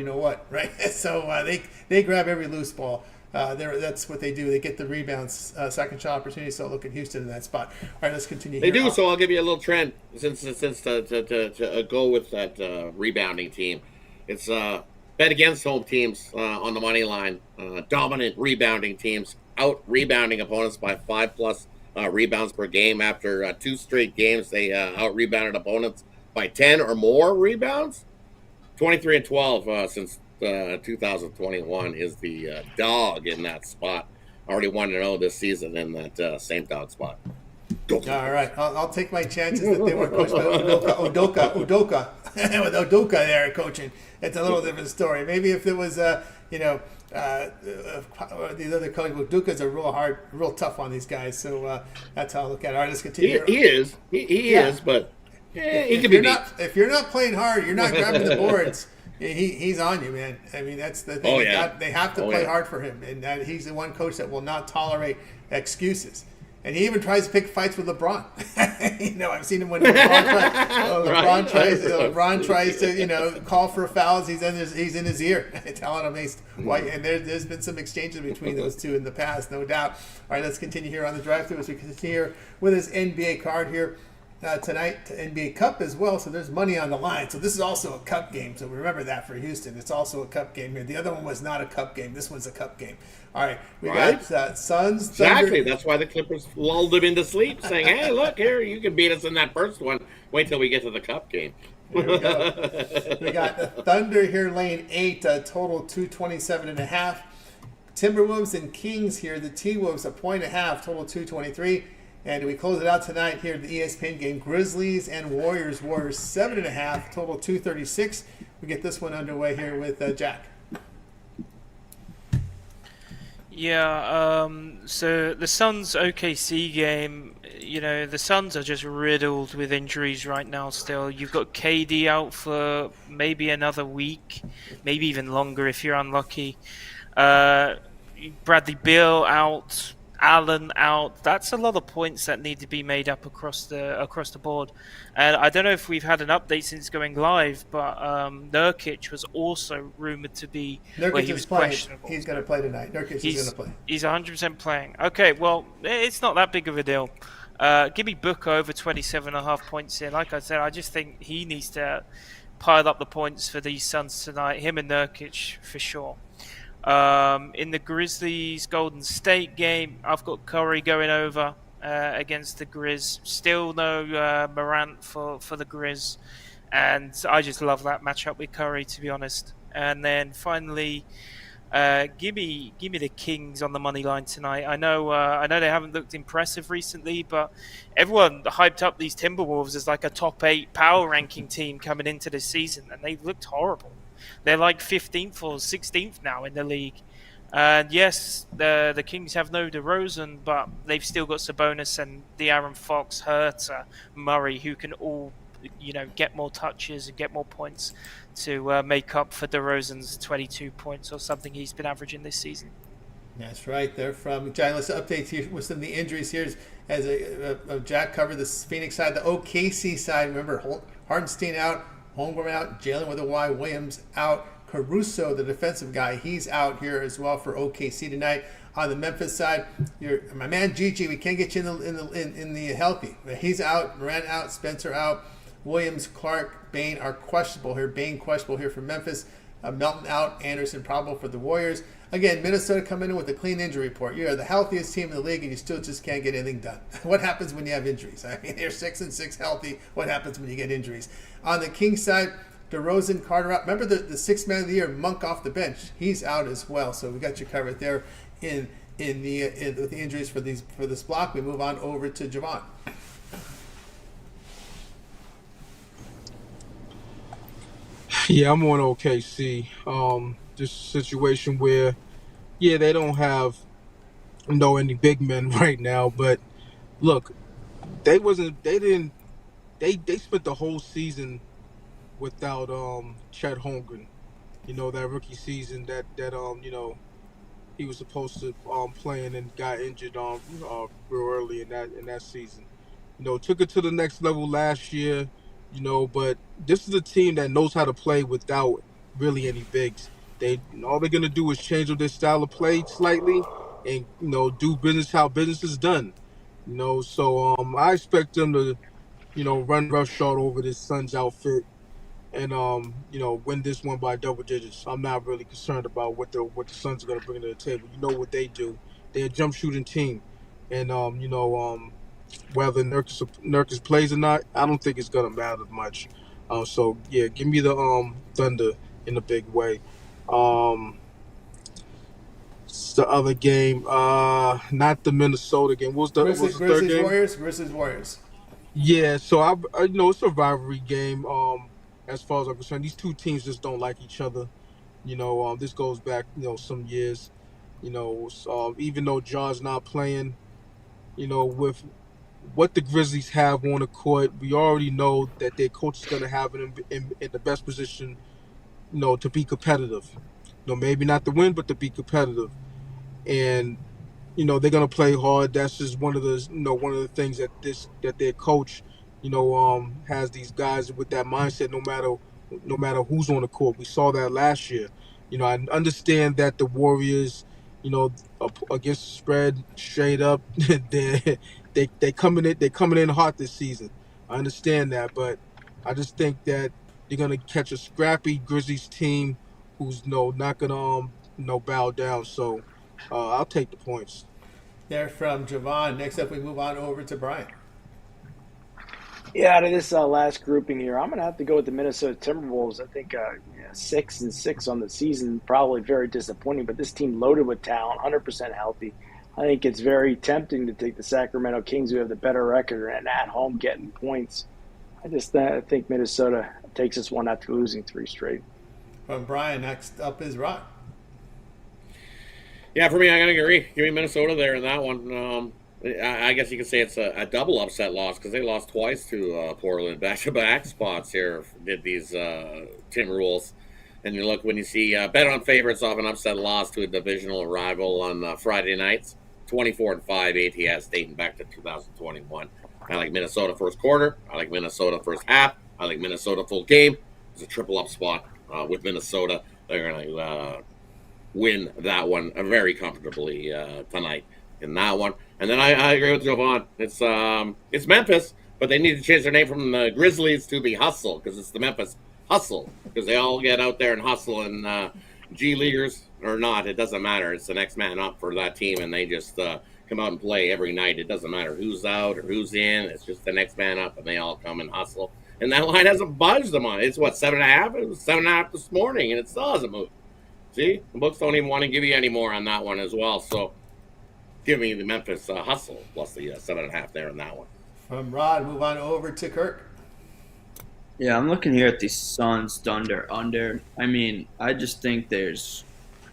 Speaker 1: right? So they grab every loose ball. That's what they do. They get the rebounds, second shot opportunity. So look at Houston in that spot. All right, let's continue.
Speaker 6: They do. So I'll give you a little trend since to go with that rebounding team. It's bet against home teams on the money line. Dominant rebounding teams out rebounding opponents by 5+ rebounds per game. After 2 straight games, they out rebounded opponents by 10 or more rebounds. 23-12 since 2021 is the dog in that spot. Already 1-0 this season in that same dog spot.
Speaker 1: All right, I'll take my chances that they were coached by Udoka. With Udoka there coaching, it's a little different story. Maybe if it was, the other coach, Udoka's real tough on these guys. So that's how I look at it. All right, let's continue.
Speaker 6: He is, but he can be beat.
Speaker 1: If you're not playing hard, you're not grabbing the boards. He's on you, man. I mean, that's the thing. They have to play hard for him, and he's the one coach that will not tolerate excuses. And he even tries to pick fights with LeBron. I've seen him when LeBron tries to call for fouls. He's in his ear, telling him why. And there's been some exchanges between those two in the past, no doubt. All right, let's continue here on the drive-thru as we continue here with his NBA card here. Tonight, NBA Cup as well, so there's money on the line. So this is also a Cup game, so remember that for Houston. It's also a Cup game here. The other one was not a Cup game. This one's a Cup game. All right, we got Suns.
Speaker 6: Exactly.
Speaker 1: Thunder.
Speaker 6: That's why the Clippers lulled him into sleep, saying, hey, look, here, you can beat us in that first one. Wait till we get to the Cup game.
Speaker 1: There we go. We got the Thunder here laying 8, total 227.5. Timberwolves and Kings here. The T-Wolves a 1.5, total 223. And we close it out tonight here at the ESPN game. Grizzlies and Warriors. Warriors 7.5, total 236. We get this one underway here with Jack.
Speaker 5: Yeah, so the Suns OKC game, the Suns are just riddled with injuries right now still. You've got KD out for maybe another week, maybe even longer if you're unlucky. Bradley Beal out. Allen out. That's a lot of points that need to be made up across the board. And I don't know if we've had an update since going live, but Nurkic was also rumored to be he was questionable.
Speaker 1: He's going to play tonight. Nurkic is going to play.
Speaker 5: He's 100% playing. Okay, well, it's not that big of a deal. Give me Booker over 27.5 points here. Like I said, I just think he needs to pile up the points for these Suns tonight. Him and Nurkic for sure. In the Grizzlies Golden State game, I've got Curry going over against the Grizz. Still no Morant for the Grizz, and I just love that matchup with Curry, to be honest. And then finally, give me the Kings on the money line tonight. I know they haven't looked impressive recently, but everyone hyped up these Timberwolves as like a top 8 power ranking team coming into this season, and they looked horrible. They're like 15th or 16th now in the league. And yes, the Kings have no DeRozan, but they've still got Sabonis and De'Aaron Fox, Herter, Murray, who can all, get more touches and get more points to make up for DeRozan's 22 points or something he's been averaging this season.
Speaker 1: That's right. They're from John. Let's update here with some of the injuries here as Jack covered the Phoenix side, the OKC side. Remember, Hardenstein out. Holmgren out, Jalen with a Y, Williams out, Caruso, the defensive guy, he's out here as well for OKC tonight. On the Memphis side, my man Gigi, we can't get you in the healthy. He's out, Morant out, Spencer out, Williams, Clark, Bain are questionable here. Bain questionable here for Memphis. Melton out, Anderson probable for the Warriors. Again, Minnesota coming in with a clean injury report. You are the healthiest team in the league, and you still just can't get anything done. What happens when you have injuries? I mean, they're 6-6 healthy. What happens when you get injuries? On the Kings side, DeRozan, Carter out. Remember the sixth man of the year, Monk off the bench. He's out as well, so we got you covered there in with the injuries for this block. We move on over to Javon.
Speaker 4: Yeah, I'm on OKC. This situation where, yeah, they don't have any big men right now, but look, they spent the whole season without Chet Holmgren. That rookie season that he was supposed to play and got injured real early in that season. Took it to the next level last year. But this is a team that knows how to play without really any bigs. All they're gonna do is change up their style of play slightly, and do business how business is done. So I expect them to run roughshod over this Suns outfit and win this one by double digits. I'm not really concerned about what the Suns are going to bring to the table. You know what they do. They're a jump shooting team, and whether Nurkic plays or not, I don't think it's going to matter much. So yeah, give me the Thunder in a big way. It's the other game, not the Minnesota game. What was the third game?
Speaker 1: Warriors versus Warriors.
Speaker 4: Yeah, so I it's a rivalry game. As far as I'm concerned, these two teams just don't like each other. This goes back some years. Even though Ja's not playing, with what the Grizzlies have on the court, we already know that their coach is going to have them in the best position, to be competitive. Maybe not to win, but to be competitive. And they're gonna play hard. That's just one of the things that their coach has these guys with that mindset. No matter who's on the court, we saw that last year. I understand that the Warriors, against the spread straight up, they coming in hot this season. I understand that, but I just think that they're gonna catch a scrappy Grizzlies team who's not gonna bow down. So I'll take the points.
Speaker 1: There from Javon. Next up, we move on over to Brian.
Speaker 2: Yeah, out of this last grouping here, I'm going to have to go with the Minnesota Timberwolves. I think 6-6 on the season, probably very disappointing, but this team loaded with talent, 100% healthy. I think it's very tempting to take the Sacramento Kings, who have the better record and at home getting points. I think Minnesota takes this one after losing 3 straight.
Speaker 1: From Brian, next up is Rod.
Speaker 6: Yeah, for me, I gotta agree. Give me Minnesota there in that one. I guess you could say it's a double upset loss because they lost twice to Portland, back-to-back spots here. Did these Timberwolves, and you look when you see bet on favorites off an upset loss to a divisional rival on Friday nights, 24-5 ATS dating back to 2021. I like Minnesota first quarter. I like Minnesota first half. I like Minnesota full game. It's a triple up spot with Minnesota. They're gonna win that one very comfortably tonight in that one. And then I agree with Jovan. It's Memphis, but they need to change their name from the Grizzlies to the Hustle because it's the Memphis Hustle because they all get out there and hustle and G Leaguers or not, it doesn't matter. It's the next man up for that team and they just come out and play every night. It doesn't matter who's out or who's in. It's just the next man up and they all come and hustle. And that line hasn't budged them on it. It's 7.5? It was 7.5 this morning and it still hasn't moved. See, the books don't even want to give you any more on that one as well. So give me the Memphis Hustle plus the 7.5 there in that one.
Speaker 1: From Rod, move on over to Kirk.
Speaker 3: Yeah, I'm looking here at the Suns Thunder under. I mean, I just think there's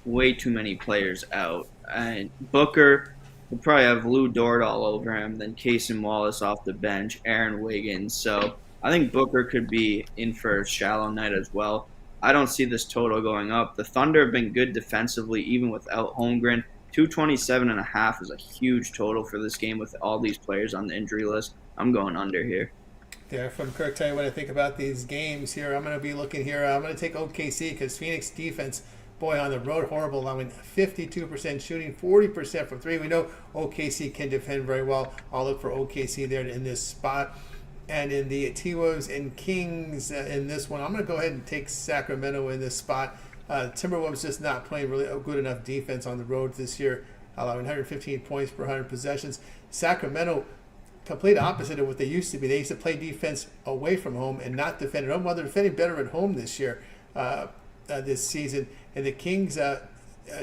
Speaker 3: way too many players out. And Booker will probably have Lou Dort all over him, then Casey Wallace off the bench, Aaron Wiggins. So I think Booker could be in for a shallow night as well. I don't see this total going up. The Thunder have been good defensively, even without Holmgren. 227.5 is a huge total for this game with all these players on the injury list. I'm going under here.
Speaker 1: There from Kirk. Tell you what I think about these games here. I'm going to be looking here. I'm going to take OKC because Phoenix defense, boy, on the road, horrible. Allowing 52% shooting, 40% from 3. We know OKC can defend very well. I'll look for OKC there in this spot. And in the T-Wolves and Kings in this one, I'm going to go ahead and take Sacramento in this spot. Timberwolves just not playing really a good enough defense on the road this year, allowing 115 points per 100 possessions. Sacramento, complete opposite of what they used to be. They used to play defense away from home and not defend at home. Well, they're defending better at home this year, this season. And the Kings,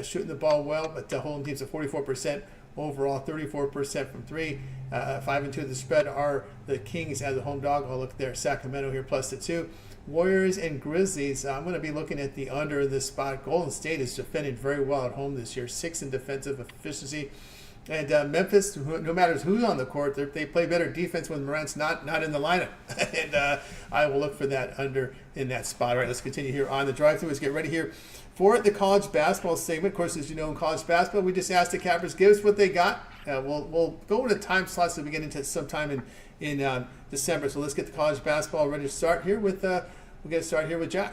Speaker 1: shooting the ball well, but the home team's at 44% overall, 34% from three. 5-2 the spread are the Kings as a home dog. I'll look there. Sacramento here plus the 2. Warriors and Grizzlies. I'm going to be looking at the under in this spot. Golden State is defending very well at home this year. 6th in defensive efficiency. And Memphis, no matter who's on the court, they play better defense when Morant's not in the lineup. And I will look for that under in that spot. All right, let's continue here on the drive-thru. Let's get ready here for the college basketball segment. Of course, as you know, in college basketball, we just asked the cappers, give us what they got. We'll go into time slots as we get into sometime in December. So let's get the college basketball ready to start here with. We'll get to start here with Jack.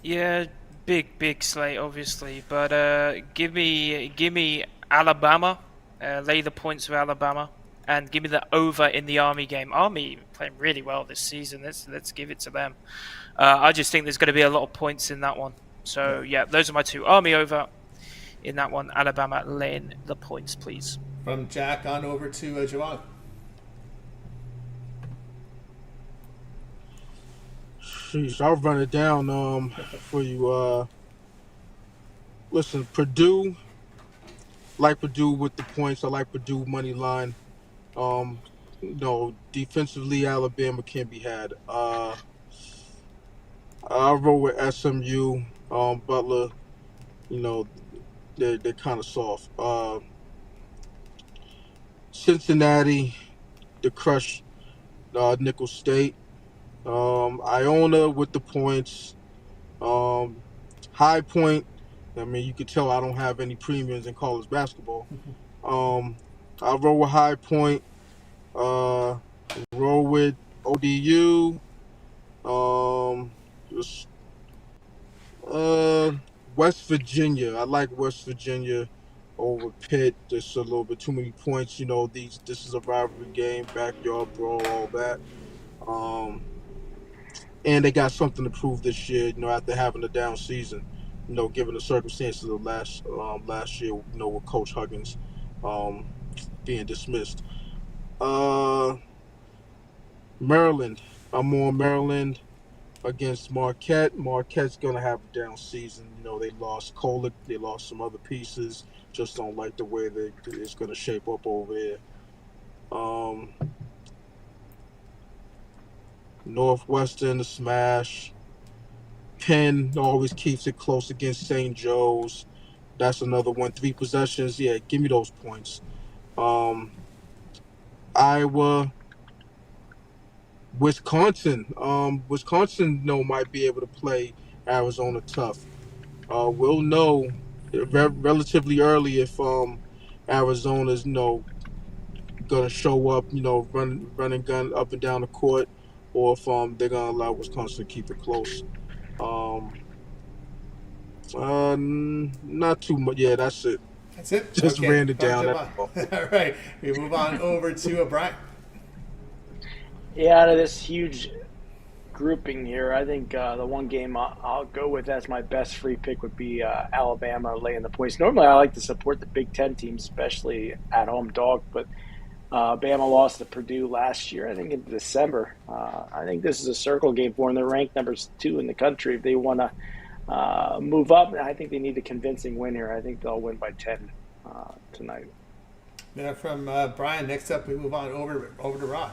Speaker 5: Yeah, big slate, obviously, but give me Alabama, lay the points with Alabama, and give me the over in the Army game. Army playing really well this season. Let's give it to them. I just think there's going to be a lot of points in that one. So yeah, those are my 2. Army over in that one. Alabama laying the points, please.
Speaker 1: From Jack on over to Joanne.
Speaker 4: Jeez, I'll run it down for you. Listen, Purdue, like Purdue with the points. I like Purdue money line. Defensively, Alabama can't be had. I'll roll with SMU. Butler, they're kind of soft. Cincinnati, the crush, Nicholls State. Iona with the points. High Point. I mean, you could tell I don't have any premiums in college basketball. I'll roll with High Point. Roll with ODU. West Virginia. I like West Virginia over Pitt. There's a little bit too many points. This is a rivalry game, backyard brawl, all that. And they got something to prove this year, after having a down season, given the circumstances of last year, with Coach Huggins being dismissed. Maryland. I'm on Maryland against Marquette. Marquette's going to have a down season. They lost Kolick. They lost some other pieces. Just don't like the way it's going to shape up over here. Northwestern, the smash. Penn always keeps it close against St. Joe's. That's another one. 3 possessions. Yeah, give me those points. Iowa, Wisconsin. Wisconsin, might be able to play Arizona tough. We'll know relatively early if Arizona's, going to show up, running gun up and down the court, or if they're going to allow Wisconsin to keep it close. Not too much. Yeah, that's it.
Speaker 1: That's it?
Speaker 4: Just
Speaker 1: Okay.
Speaker 4: ran it down.
Speaker 1: All right. We move on over to Brian.
Speaker 2: Yeah, out of this huge grouping here, I think the one game I'll go with as my best free pick would be Alabama laying the points. Normally, I like to support the Big Ten teams, especially at home dog, but Bama lost to Purdue last year, I think in December. I think this is a circle game for them. They're ranked number 2 in the country. If they want to move up, I think they need a convincing win here. I think they'll win by 10 tonight.
Speaker 1: Now from Brian, next up we move on over to Rod.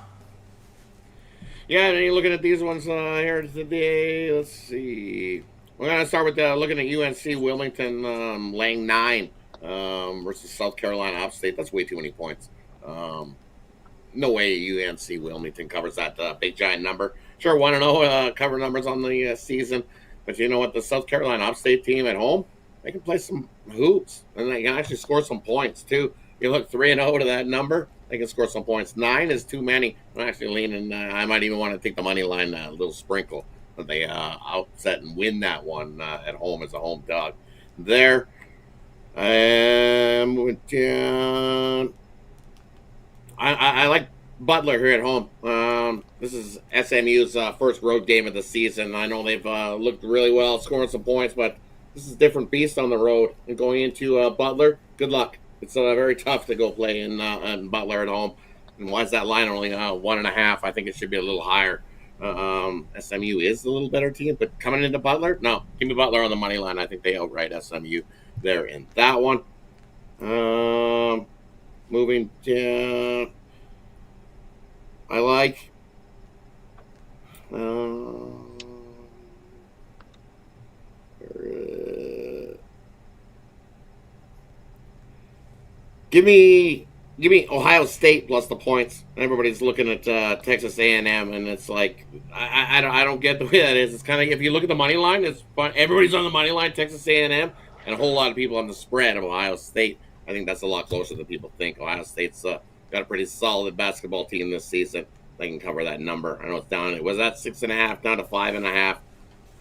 Speaker 6: Yeah, and you're looking at these ones here today. Let's see. We're going to start with looking at UNC Wilmington laying 9 versus South Carolina Upstate. That's way too many points. No way UNC Wilmington covers that big giant number. Sure, 1-0 cover numbers on the season, but you know what? The South Carolina Upstate team at home, they can play some hoops, and they can actually score some points too. You look 3-0 to that number, they can score some points. 9 is too many. I'm actually leaning. I might even want to take the money line, a little sprinkle, but they outset and win that one at home as a home dog. There, moving down. I like Butler here at home. This is SMU's first road game of the season. I know they've looked really well, scoring some points, but this is a different beast on the road. And going into Butler, good luck. It's very tough to go play in Butler at home. And why is that line only 1.5? I think it should be a little higher. SMU is a little better team, but coming into Butler, no, give me Butler on the money line. I think they outright SMU there in that one. Moving down, I like. Give me Ohio State plus the points. Everybody's looking at Texas A&M, and it's like I don't get the way that is. It's kind of, if you look at the money line, it's fun. Everybody's on the money line, Texas A&M, and a whole lot of people on the spread of Ohio State. I think that's a lot closer than people think. Ohio State's got a pretty solid basketball team this season. They can cover that number. I know it's down. It was at 6.5, down to 5.5.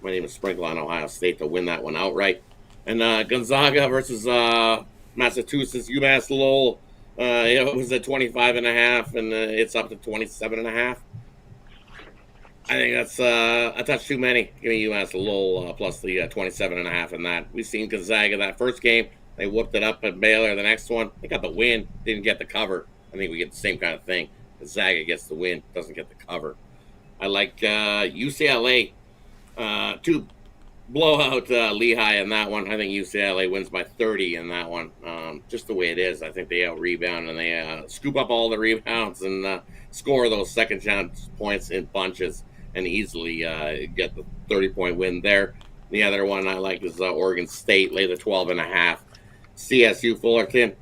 Speaker 6: Might even sprinkle on Ohio State to win that one outright. And Gonzaga versus Massachusetts, UMass Lowell. It was at 25.5, and it's up to 27.5. I think that's a touch too many. Give me UMass Lowell plus the 27.5 in that. We've seen Gonzaga that first game. They whooped it up at Baylor. The next one, they got the win, didn't get the cover. I think we get the same kind of thing. Gonzaga gets the win, doesn't get the cover. I like UCLA to blow out Lehigh in that one. I think UCLA wins by 30 in that one. Just the way it is. I think they out-rebound, and they scoop up all the rebounds and score those second chance points in bunches and easily get the 30-point win there. The other one I like is Oregon State, lay the 12.5. CSU Fullerton,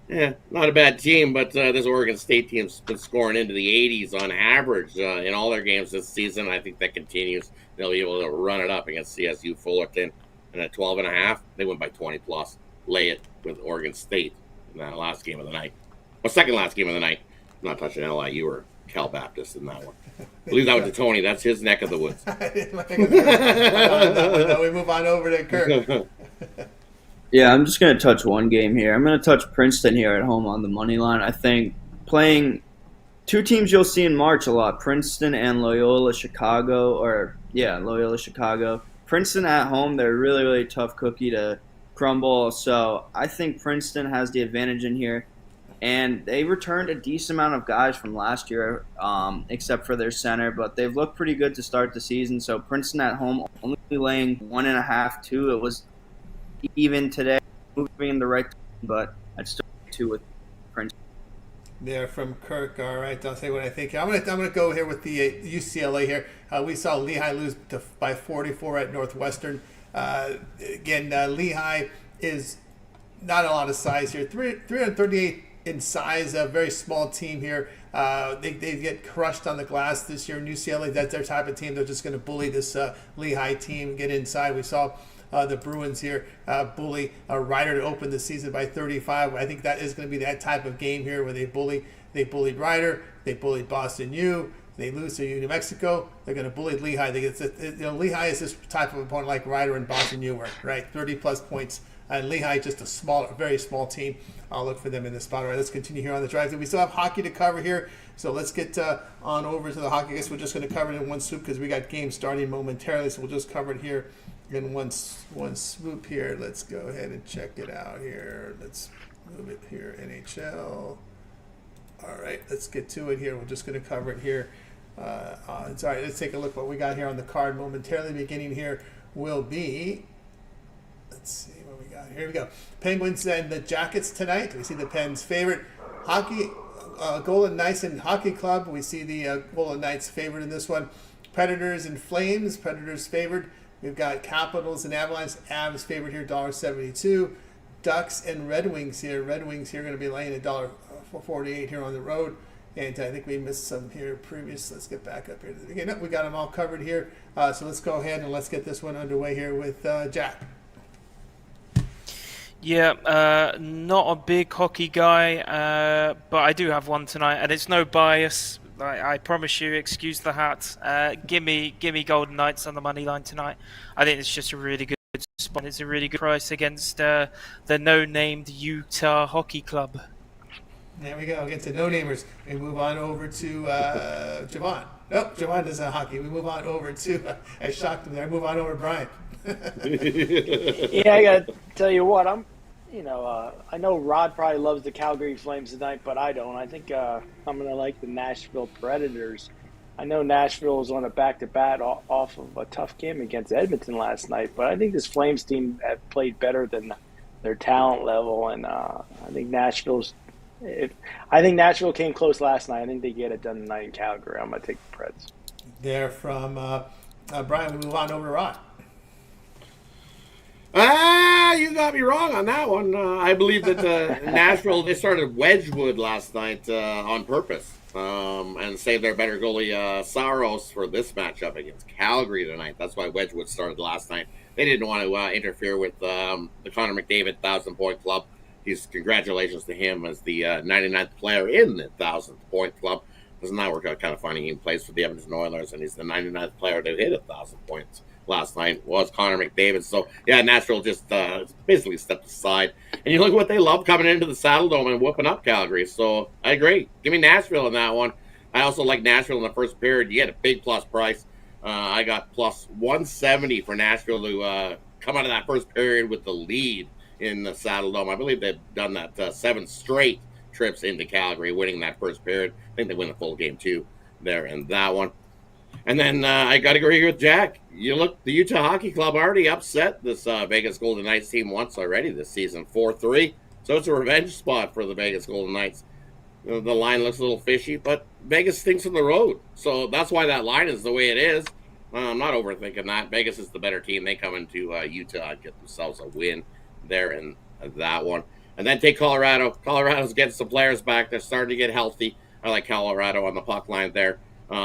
Speaker 6: not a bad team, but this Oregon State team's been scoring into the 80s on average in all their games this season. I think that continues. They'll be able to run it up against CSU Fullerton. And at 12.5, they win by 20 plus. Lay it with Oregon State in that last game of the night. Well, second last game of the night. I'm not touching LIU or Cal Baptist in that one. I believe that was to Tony. That's his neck of the woods.
Speaker 1: No, we move on over to Kirk.
Speaker 3: Yeah, I'm just going to touch one game here. I'm going to touch Princeton here at home on the money line. I think playing two teams you'll see in March a lot, Princeton and Loyola Chicago. Loyola Chicago. Princeton at home, they're a really, really tough cookie to crumble. So I think Princeton has the advantage in here. And they returned a decent amount of guys from last year, except for their center. But they've looked pretty good to start the season. So Princeton at home, only laying 1.5, 2. It was even today, moving in the right direction, but I'd still 2 with Princeton.
Speaker 1: There from Kirk. All right, I'll say what I think. I'm gonna go here with the UCLA here. We saw Lehigh lose by 44 at Northwestern. Again, Lehigh is not a lot of size here. 338 in size, a very small team here. They get crushed on the glass this year. And UCLA, that's their type of team. They're just going to bully this Lehigh team, get inside. We saw the Bruins here bully Ryder to open the season by 35. I think that is going to be that type of game here where they bullied Ryder, they bullied Boston U, they lose to New Mexico. They're going to bully Lehigh. Lehigh is this type of opponent like Ryder and Boston U were, right? 30 plus points. And Lehigh just a very small team. I'll look for them in this spot. All right, let's continue here on the drive. We still have hockey to cover here, so let's get on over to the hockey. I guess we're just going to cover it in one swoop because we got games starting momentarily, so we'll just cover it here in one swoop here. Let's go ahead and check it out here. Let's move it here, NHL. All right, let's get to it here. We're just going to cover it here. Sorry, let's take a look what we got here on the card momentarily. Beginning here will be, let's see what we got. Here we go. Penguins and the Jackets tonight. We see the Pens favorite. Hockey, Golden Knights and Hockey Club. We see the Golden Knights favored in this one. Predators and Flames. Predators favored. We've got Capitals and Avalanche. Avs favored here, $1.72. Ducks and Red Wings here. Red Wings here going to be laying $1.48 here on the road. And I think we missed some here previous. Let's get back up here to the beginning. We got them all covered here. So let's go ahead and let's get this one underway here with Jack.
Speaker 5: Yeah, not a big hockey guy, but I do have one tonight, and it's no bias. I promise you, excuse the hat. Give me Golden Knights on the money line tonight. I think it's just a really good spot. It's a really good price against the no-named Utah Hockey Club.
Speaker 1: There we go, against the no-namers. We move on over to Javon. Nope, Javon doesn't have hockey. We move on over to, I shocked him there. I move on over to Brian.
Speaker 2: Yeah, I got to tell you what, I know Rod probably loves the Calgary Flames tonight, but I don't. I think I'm going to like the Nashville Predators I know Nashville was on a back-to-back off of a tough game against Edmonton last night, but I think this Flames team have played better than their talent level, and I think I think Nashville came close last night. I think they get it done tonight in Calgary. I'm going to take the Preds.
Speaker 1: There from Brian, we move on over to Rod.
Speaker 6: You got me wrong on that one. I believe that Nashville, they started Wedgwood last night on purpose and saved their better goalie Saros for this matchup against Calgary tonight. That's why Wedgwood started last night. They didn't want to interfere with the Connor McDavid 1,000-point club. Congratulations to him as the 99th player in the 1,000-point club. Doesn't that work out kind of funny? He plays for the Edmonton Oilers, and he's the 99th player to hit 1,000 points last night was Connor McDavid. So, yeah, Nashville just basically stepped aside. And you look at what they love coming into the Saddle Dome and whooping up Calgary. So, I agree. Give me Nashville in that one. I also like Nashville in the first period. You get a big plus price. I got plus 170 for Nashville to come out of that first period with the lead in the Saddle Dome. I believe they've done that 7 straight trips into Calgary, winning that first period. I think they win the full game, too, there in that one. And then I got to agree with Jack. You look, the Utah Hockey Club already upset this Vegas Golden Knights team once already this season, 4-3. So it's a revenge spot for the Vegas Golden Knights. The line looks a little fishy, but Vegas stinks on the road. So that's why that line is the way it is. I'm not overthinking that. Vegas is the better team. They come into Utah and get themselves a win there in that one. And then take Colorado. Colorado's getting some players back. They're starting to get healthy. I like Colorado on the puck line there.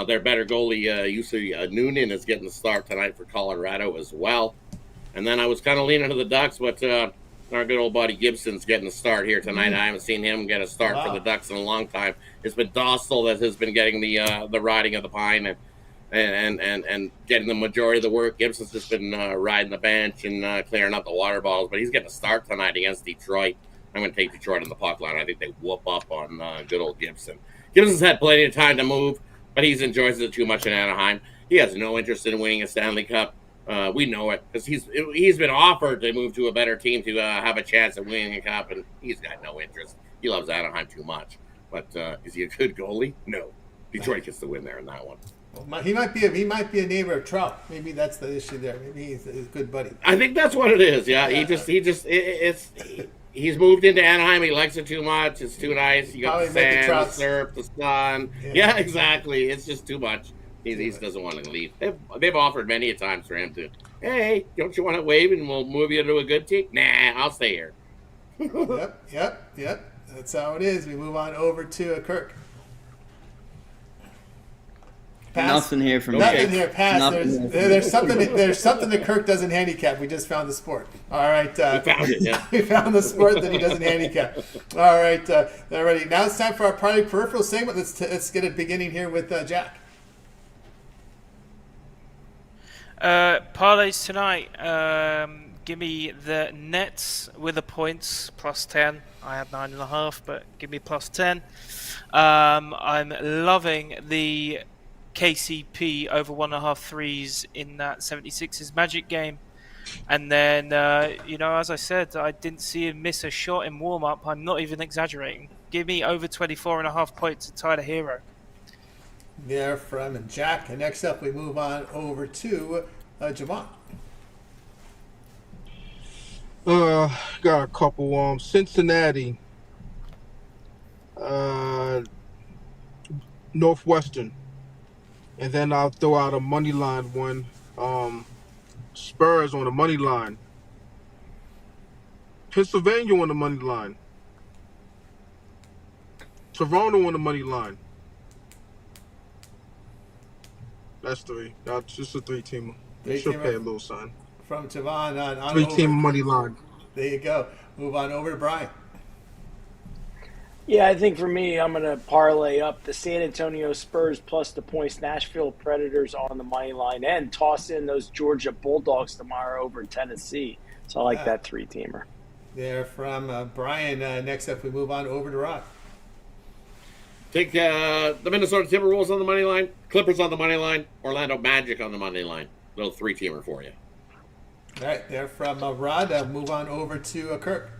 Speaker 6: Their better goalie, Jussi Noonan, is getting the start tonight for Colorado as well. And then I was kind of leaning to the Ducks, but our good old buddy Gibson's getting the start here tonight. I haven't seen him get a start for the Ducks in a long time. It's been Dostal that has been getting the riding of the pine and getting the majority of the work. Gibson's just been riding the bench and clearing up the water bottles, but he's getting a start tonight against Detroit. I'm going to take Detroit on the puck line. I think they whoop up on good old Gibson. Gibson's had plenty of time to move, but he enjoys it too much in Anaheim. He has no interest in winning a Stanley Cup. We know it because he's been offered to move to a better team to have a chance at winning a cup, and he's got no interest. He loves Anaheim too much. But is he a good goalie? No. Detroit gets the win there in that one.
Speaker 1: Well, he might be a neighbor of Trout. Maybe that's the issue there. Maybe he's a good buddy.
Speaker 6: I think that's what it is. Yeah, he's moved into Anaheim. He likes it too much. It's too nice. You got
Speaker 1: Probably
Speaker 6: the sand,
Speaker 1: the
Speaker 6: the surf, the sun. Yeah, exactly. It's just too much. He doesn't want to leave. They've offered many a times for him to, hey, don't you want to wave and we'll move you to a good team? Nah, I'll stay here.
Speaker 1: Yep. That's how it is. We move on over to Kirk.
Speaker 3: Pass. Nothing here from
Speaker 1: Nothing here. Pass. There's something that Kirk doesn't handicap. We just found the sport. All right.
Speaker 6: We found it. Yeah.
Speaker 1: We found the sport that he doesn't handicap. All right. They're ready. Now it's time for our parlay peripheral segment. Let's get it beginning here with Jack.
Speaker 5: Parlays tonight. Give me the Nets with the points plus 10. I had 9.5, but give me plus 10. I'm loving the KCP over 1.5 threes in that 76ers Magic game. And then, as I said, I didn't see him miss a shot in warm-up. I'm not even exaggerating. Give me over 24.5 points to tie the hero.
Speaker 1: There from Jack. And next up, we move on over to Javon.
Speaker 4: Got a couple. Cincinnati, Northwestern, and then I'll throw out a money line one. Spurs on the money line. Pennsylvania on the money line. Toronto on the money line. That's 3. That's just a 3-teamer. Should pay a little sign.
Speaker 1: From Javon on
Speaker 4: 3-team money line.
Speaker 1: There you go. Move on over to Brian.
Speaker 2: Yeah, I think for me, I'm going to parlay up the San Antonio Spurs plus the points, Nashville Predators on the money line, and toss in those Georgia Bulldogs tomorrow over Tennessee. So I like that 3-teamer.
Speaker 1: There from Brian. Next up, we move on over to Rod.
Speaker 6: Take the Minnesota Timberwolves on the money line, Clippers on the money line, Orlando Magic on the money line. Little 3-teamer for you.
Speaker 1: All right, there from Rod. Move on over to Kirk.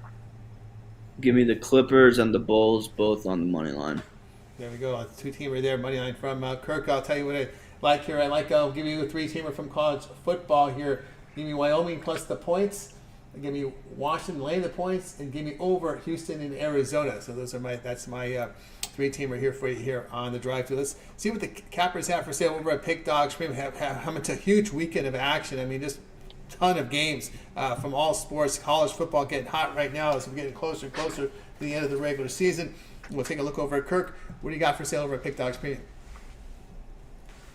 Speaker 3: Give me the Clippers and the Bulls both on the money line.
Speaker 1: There we go. A two-teamer there, money line from Kirk. I'll tell you what I like here. I'll give you a three-teamer from college football here. Give me Wyoming plus the points. Give me Washington laying the points, and give me over Houston and Arizona. So that's my three-teamer here for you here on the drive-thru. Let's see what the cappers have for sale over at Pick Dog Stream. How much a huge weekend of action. I mean, just ton of games from all sports. College football getting hot right now as we're getting closer and closer to the end of the regular season. We'll take a look over at Kirk. What do you got for sale over at Pick Dogs Premium?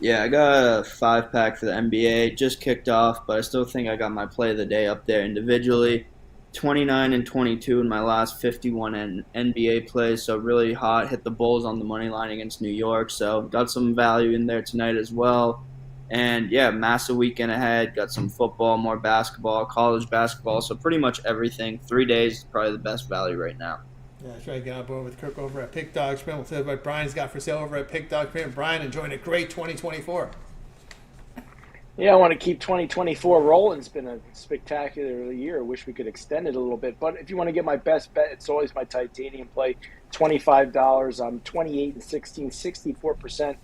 Speaker 3: Yeah, I got a 5-pack for the NBA. Just kicked off, but I still think I got my play of the day up there individually. 29 and 22 in my last 51 NBA plays, so really hot. Hit the Bulls on the money line against New York, so got some value in there tonight as well. And yeah, massive weekend ahead. Got some football, more basketball, college basketball, so pretty much everything. 3 days is probably the best value right now.
Speaker 1: Yeah, that's right. Get on board with Kirk over at Pick Dogs Premium. We'll tell you what Brian's got for sale over at Pick Dogs Premium. Brian, enjoying a great 2024.
Speaker 2: Yeah, I want to keep 2024 rolling. It's been a spectacular year. I wish we could extend it a little bit. But if you want to get my best bet, it's always my titanium play, $25. I'm 28 and 16, 64%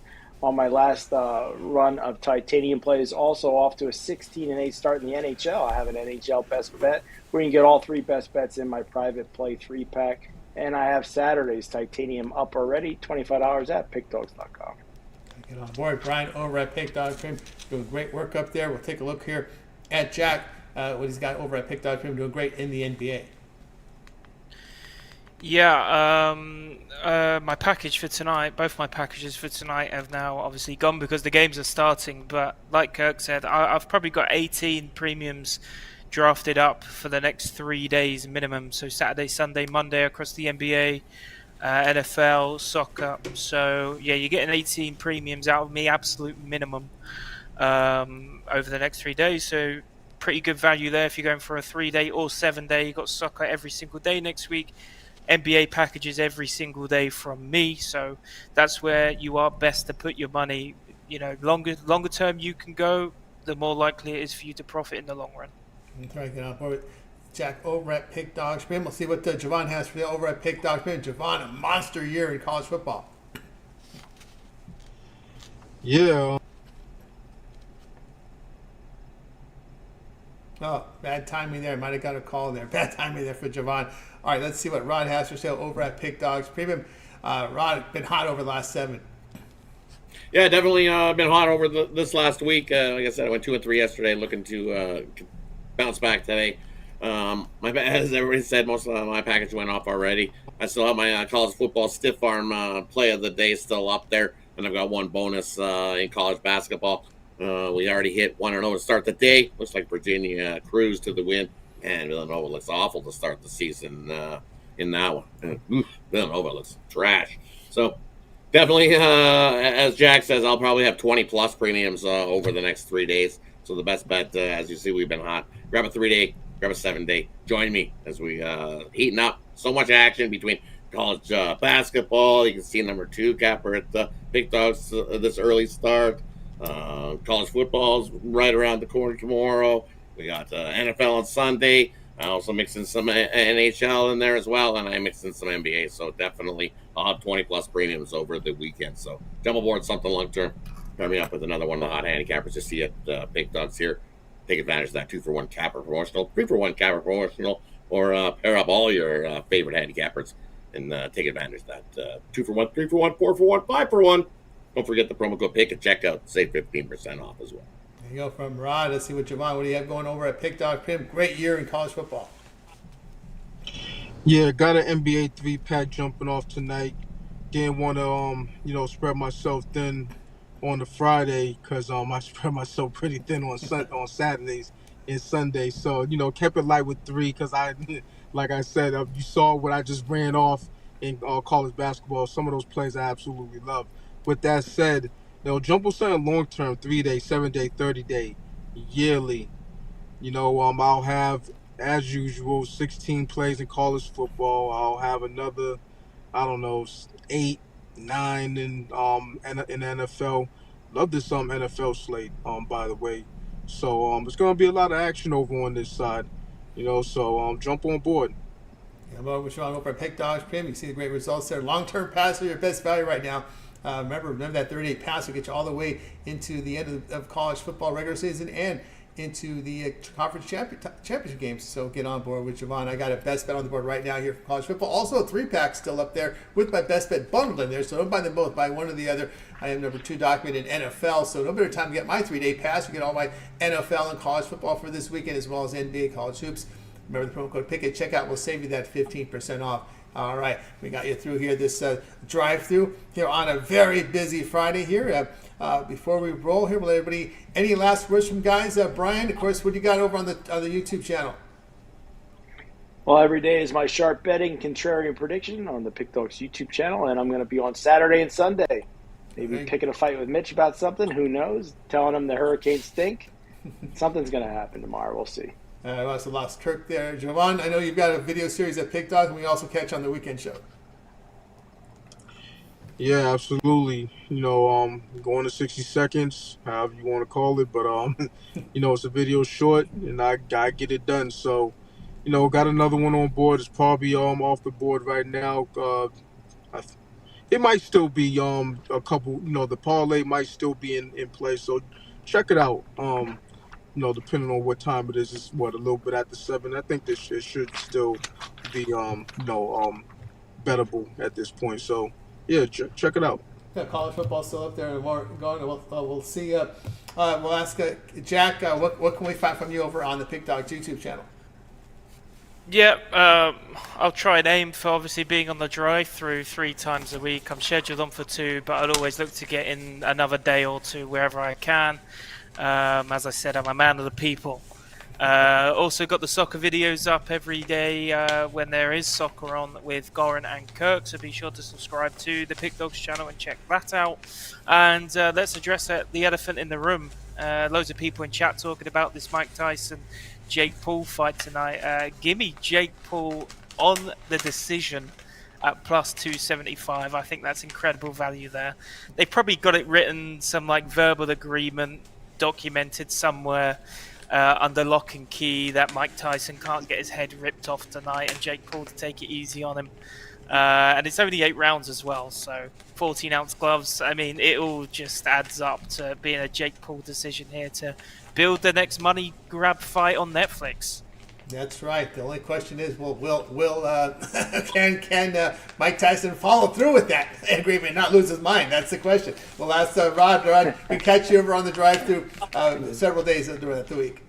Speaker 2: on my last run of titanium plays. Also off to a 16 and 8 start in the NHL. I have an NHL best bet where you can get all three best bets in my private play 3-pack. And I have Saturday's titanium up already, $25 at pickdogs.com.
Speaker 1: Get on board. Brian over at Pick Dog Premium doing great work up there. We'll take a look here at Jack, what he's got over at Pick Dog Premium, doing great in the NBA.
Speaker 5: Yeah, my package for tonight, both my packages for tonight have now obviously gone because the games are starting. But like Kirk said, I've probably got 18 premiums drafted up for the next 3 days minimum. So Saturday, Sunday, Monday across the NBA, NFL, soccer. So yeah, you're getting 18 premiums out of me, absolute minimum, over the next 3 days. So pretty good value there if you're going for a 3-day or 7-day. You've got soccer every single day next week. NBA packages every single day from me, so that's where you are best to put your money. You know, longer term you can go, the more likely it is for you to profit in the long run.
Speaker 1: That's right. Get on board with Jack over at Pick Dogs Premium. We'll see what Javon has for you over at Pick Dogs Premium. Javon, a monster year in college football.
Speaker 4: Yeah.
Speaker 1: Oh, bad timing there. Might have got a call there. Bad timing there for Javon. All right, let's see what Rod has for sale over at Pick Dogs Premium. Rod, been hot over the last 7.
Speaker 6: Yeah, definitely been hot over this last week. Like I said, I went 2 and 3 yesterday, looking to bounce back today. As everybody said, most of my package went off already. I still have my college football stiff arm play of the day still up there, and I've got one bonus in college basketball. We already hit 1-0 to start the day. Looks like Virginia cruised to the win, and Villanova looks awful to start the season in that one. Villanova looks trash. So definitely, as Jack says, I'll probably have 20-plus premiums over the next 3 days. So the best bet, as you see, we've been hot. Grab a 3-day, grab a 7-day. Join me as we heating up. So much action between college basketball. You can see number 2 capper at the Big Dogs this early start. College football's right around the corner tomorrow. We got NFL on Sunday. I also mix in some NHL in there as well, and I mix in some NBA. So definitely, I'll have 20-plus premiums over the weekend. So jump aboard something long-term. Coming up with another one of the hot handicappers to see at Big Dogs here. Take advantage of that 2-for-1 capper promotional, 3-for-1 capper promotional, or pair up all your favorite handicappers and take advantage of that 2-for-1, 3-for-1, 4-for-1, 5-for-1. Don't forget the promo code PICK at checkout. Save 15% off as well.
Speaker 1: There you go from Rod. Let's see what Javon, what do you have going over at Pick Dog Premium? Great year in college football.
Speaker 4: Yeah, got an NBA 3-pack jumping off tonight. Didn't want to spread myself thin on the Friday because I spread myself pretty thin on Saturdays and Sundays. So kept it light with 3 because like I said, you saw what I just ran off in college basketball. Some of those plays I absolutely love. With that said, jump on something long term, 3-day, 7-day, 30-day, yearly. I'll have, as usual, 16 plays in college football. I'll have another, 8, 9 in NFL. Love this NFL slate, by the way. So it's gonna be a lot of action over on this side. So jump on board.
Speaker 1: I'm over at Pick Dogs Premium. You see the great results there. Long-term pass are your best value right now. Remember that 30-day pass will get you all the way into the end of college football regular season and into the conference championship games. So get on board with Javon. I got a best bet on the board right now here for college football. Also a 3-pack still up there with my best bet bundled in there. So don't buy them both. Buy one or the other. I am number 2 documented in NFL. So no better time to get my 3-day pass. You get all my NFL and college football for this weekend as well as NBA college hoops. Remember the promo code PICK at checkout will save you that 15% off. All right, we got you through here this drive-through here on a very busy Friday here. Before we roll here, will everybody, any last words from guys? Brian, of course, what do you got over on the YouTube channel?
Speaker 2: Well, every day is my sharp betting contrarian prediction on the Pick Dogs YouTube channel, and I'm going to be on Saturday and Sunday. Maybe picking a fight with Mitch about something, who knows? Telling him the Hurricanes stink. Something's going to happen tomorrow. We'll see.
Speaker 1: I also lost Kirk there. Javon, I know you've got a video series at Pick Dogs, and we also catch on the weekend show.
Speaker 4: Yeah, absolutely. Going to 60 seconds, however you want to call it, but it's a video short, and I get it done. So, got another one on board. It's probably off the board right now. It might still be a couple. The parlay might still be in place. So check it out. Depending on what time it is, it's a little bit after 7. I think this should still be bettable at this point. So yeah, check it out.
Speaker 1: Yeah, college football still up there and more going. We'll see. We'll ask Jack. What can we find from you over on the Pick Dogs YouTube channel?
Speaker 5: Yeah, I'll try and aim for obviously being on the drive-through 3 times a week. I'm scheduled on for 2, but I'd always look to get in another day or 2 wherever I can. As I said, I'm a man of the people. Also got the soccer videos up every day when there is soccer on with Goran and Kirk, so be sure to subscribe to the Pick Dogs channel and check that out. And let's address the elephant in the room. Loads of people in chat talking about this Mike Tyson Jake Paul fight tonight. Gimme Jake Paul on the decision at plus 275. I think that's incredible value there. They probably got it written, some verbal agreement documented somewhere under lock and key that Mike Tyson can't get his head ripped off tonight and Jake Paul to take it easy on him. And it's only 8 rounds as well, so 14-ounce gloves. I mean, it all just adds up to being a Jake Paul decision here to build the next money grab fight on Netflix.
Speaker 1: That's right. The only question is, can Mike Tyson follow through with that agreement and not lose his mind? That's the question. We'll ask Rod. Rod, we catch you over on the drive-through several days during the week.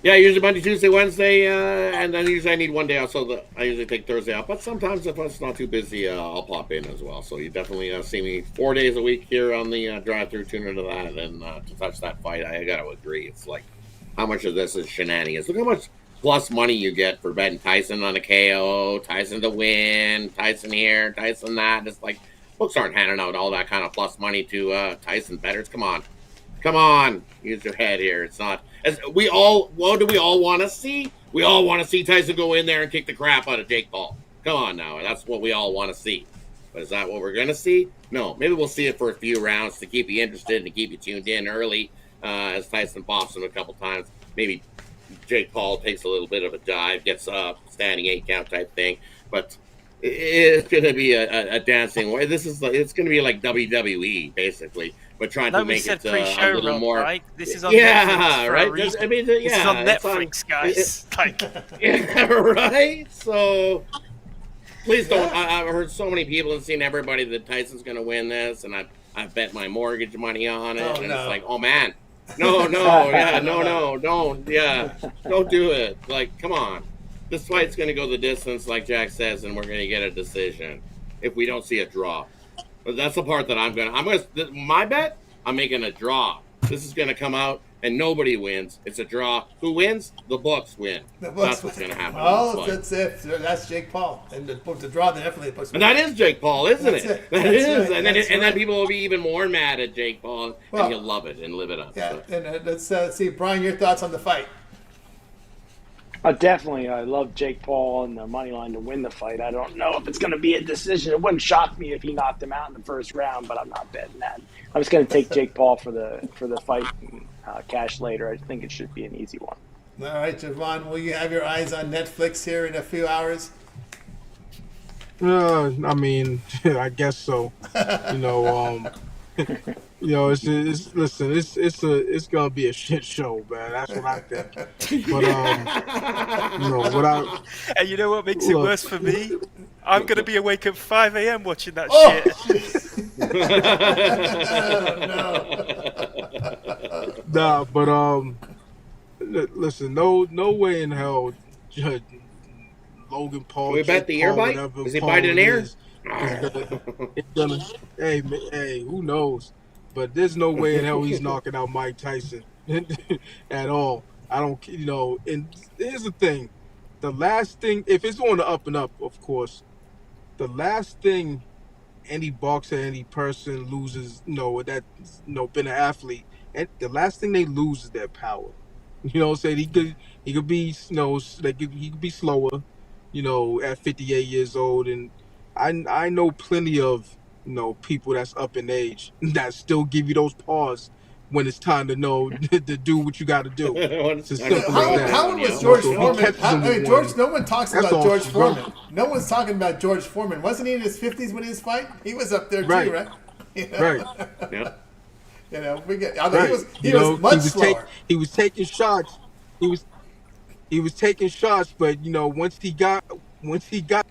Speaker 6: Yeah, usually Monday, Tuesday, Wednesday, and then usually I need one day off, so I usually take Thursday off. But sometimes if it's not too busy, I'll pop in as well. So you definitely see me 4 days a week here on the drive-through. Tune into that, and to touch that fight, I got to agree. It's like, how much of this is shenanigans? Look how much plus money you get for betting Tyson on a KO, Tyson to win, Tyson here, Tyson that. It's like, books aren't handing out all that kind of plus money to Tyson bettors. Come on, use your head here. It's not. What do we all want to see? We all want to see Tyson go in there and kick the crap out of Jake Paul. Come on now. That's what we all want to see. But is that what we're going to see? No. Maybe we'll see it for a few rounds to keep you interested and to keep you tuned in early as Tyson pops him a couple times. Maybe Jake Paul takes a little bit of a dive, gets up, standing 8 count type thing. But it's going to be a dancing way. It's going to be like WWE, basically. But trying to make it a little more. Right?
Speaker 5: This is on Netflix
Speaker 6: right.
Speaker 5: This is on Netflix, guys.
Speaker 6: Yeah, right. So please don't. I've heard so many people and seen everybody that Tyson's going to win this, and I've bet my mortgage money on it, and it's like, oh man, no, don't do it. Like, come on, this fight's going to go the distance, like Jack says, and we're going to get a decision if we don't see a draw. But that's the part that my bet, I'm making a draw. This is going to come out and nobody wins. It's a draw. Who wins? The books win. That's what's going to happen.
Speaker 1: Oh, that's it. That's Jake Paul. And the draw definitely puts.
Speaker 6: And that is Jake Paul, isn't it? That is.
Speaker 1: Right.
Speaker 6: And then people will be even more mad at Jake Paul, and he'll love it and live it up.
Speaker 1: Yeah. So. And let's see, Brian, your thoughts on the fight.
Speaker 2: Definitely. I love Jake Paul and the money line to win the fight. I don't know if it's going to be a decision. It wouldn't shock me if he knocked him out in the first round, but I'm not betting that. I'm just going to take Jake Paul for the fight and cash later. I think it should be an easy one.
Speaker 1: All right, Javon, will you have your eyes on Netflix here in a few hours?
Speaker 4: I mean, I guess so. You know, it's gonna be a shit show, man. That's what I think. But what I
Speaker 5: And you know what makes it
Speaker 4: look,
Speaker 5: worse for me? I'm gonna be awake at 5 a.m. watching that
Speaker 1: Oh,
Speaker 5: shit.
Speaker 4: nah, but listen, no way in hell, Logan
Speaker 6: Can
Speaker 4: Paul,
Speaker 6: we bet
Speaker 4: Jake
Speaker 6: the air
Speaker 4: Paul,
Speaker 6: bite?
Speaker 4: whatever
Speaker 6: Is he
Speaker 4: Paul
Speaker 6: biting
Speaker 4: it
Speaker 6: air?
Speaker 4: is gonna. Hey, who knows? But there's no way in hell he's knocking out Mike Tyson at all. I don't, And here's the thing: the last thing, if it's on the up and up, of course, the last thing any boxer, any person loses, been an athlete, and the last thing they lose is their power. You know what I'm saying? He could be, he could be slower, at 58 years old, and I know plenty of, people that's up in age that still give you those paws when it's time to to do what you got to do. It's as simple as that.
Speaker 1: How was
Speaker 6: Yeah.
Speaker 1: George
Speaker 4: So if he
Speaker 1: Foreman?
Speaker 4: catches him with
Speaker 1: George,
Speaker 4: one,
Speaker 1: no one talks
Speaker 4: that's
Speaker 1: about
Speaker 4: all
Speaker 1: George
Speaker 4: she's
Speaker 1: Foreman.
Speaker 4: wrote.
Speaker 1: No one's talking about George Foreman. Wasn't he in his 50s when he was fighting? He was up there too,
Speaker 4: Right.
Speaker 1: right? You know?
Speaker 4: Right.
Speaker 6: Yeah.
Speaker 1: We get. I mean,
Speaker 4: Right.
Speaker 1: he was much slower.
Speaker 4: He was taking shots. He was taking shots, but once he got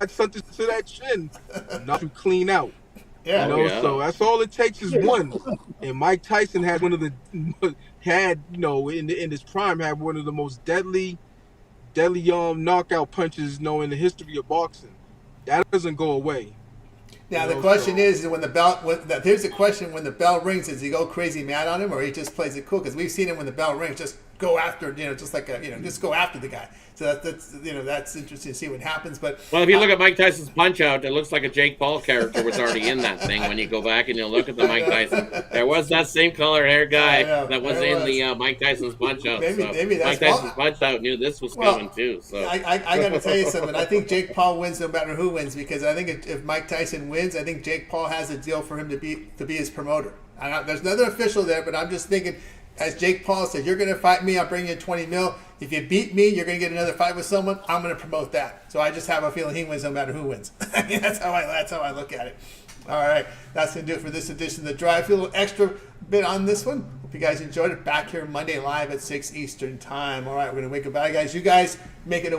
Speaker 4: something to that chin, knocked him clean out.
Speaker 1: Yeah.
Speaker 6: Oh, yeah.
Speaker 4: So that's all it takes is one. And Mike Tyson had one of the in his prime had one of the most deadly knockout punches in the history of boxing. That doesn't go away.
Speaker 1: Now the question is when the bell. Here's the question: when the bell rings, does he go crazy mad on him, or he just plays it cool? Because we've seen him when the bell rings, just go after, just like just go after the guy. So that's interesting to see what happens. But
Speaker 6: Well, if you look at Mike Tyson's Punch Out, it looks like a Jake Paul character was already in that thing. When you go back and you look at the Mike Tyson, there was that same color hair guy that was in the Mike Tyson's Punch Out.
Speaker 1: Maybe that's
Speaker 6: Mike Tyson's Punch Out knew this was coming too. So
Speaker 1: I got to tell you something. I think Jake Paul wins no matter who wins, because I think if Mike Tyson wins, I think Jake Paul has a deal for him to be his promoter. There's another official there, but I'm just thinking, as Jake Paul said, you're going to fight me, I'll bring you 20 mil. If you beat me, you're going to get another fight with someone. I'm going to promote that. So I just have a feeling he wins no matter who wins. I mean, that's how I look at it. All right, that's going to do it for this edition of The Drive. A little extra bit on this one. Hope you guys enjoyed it. Back here Monday live at 6 Eastern time. All right, we're going to wake up. Bye, guys. You guys make it a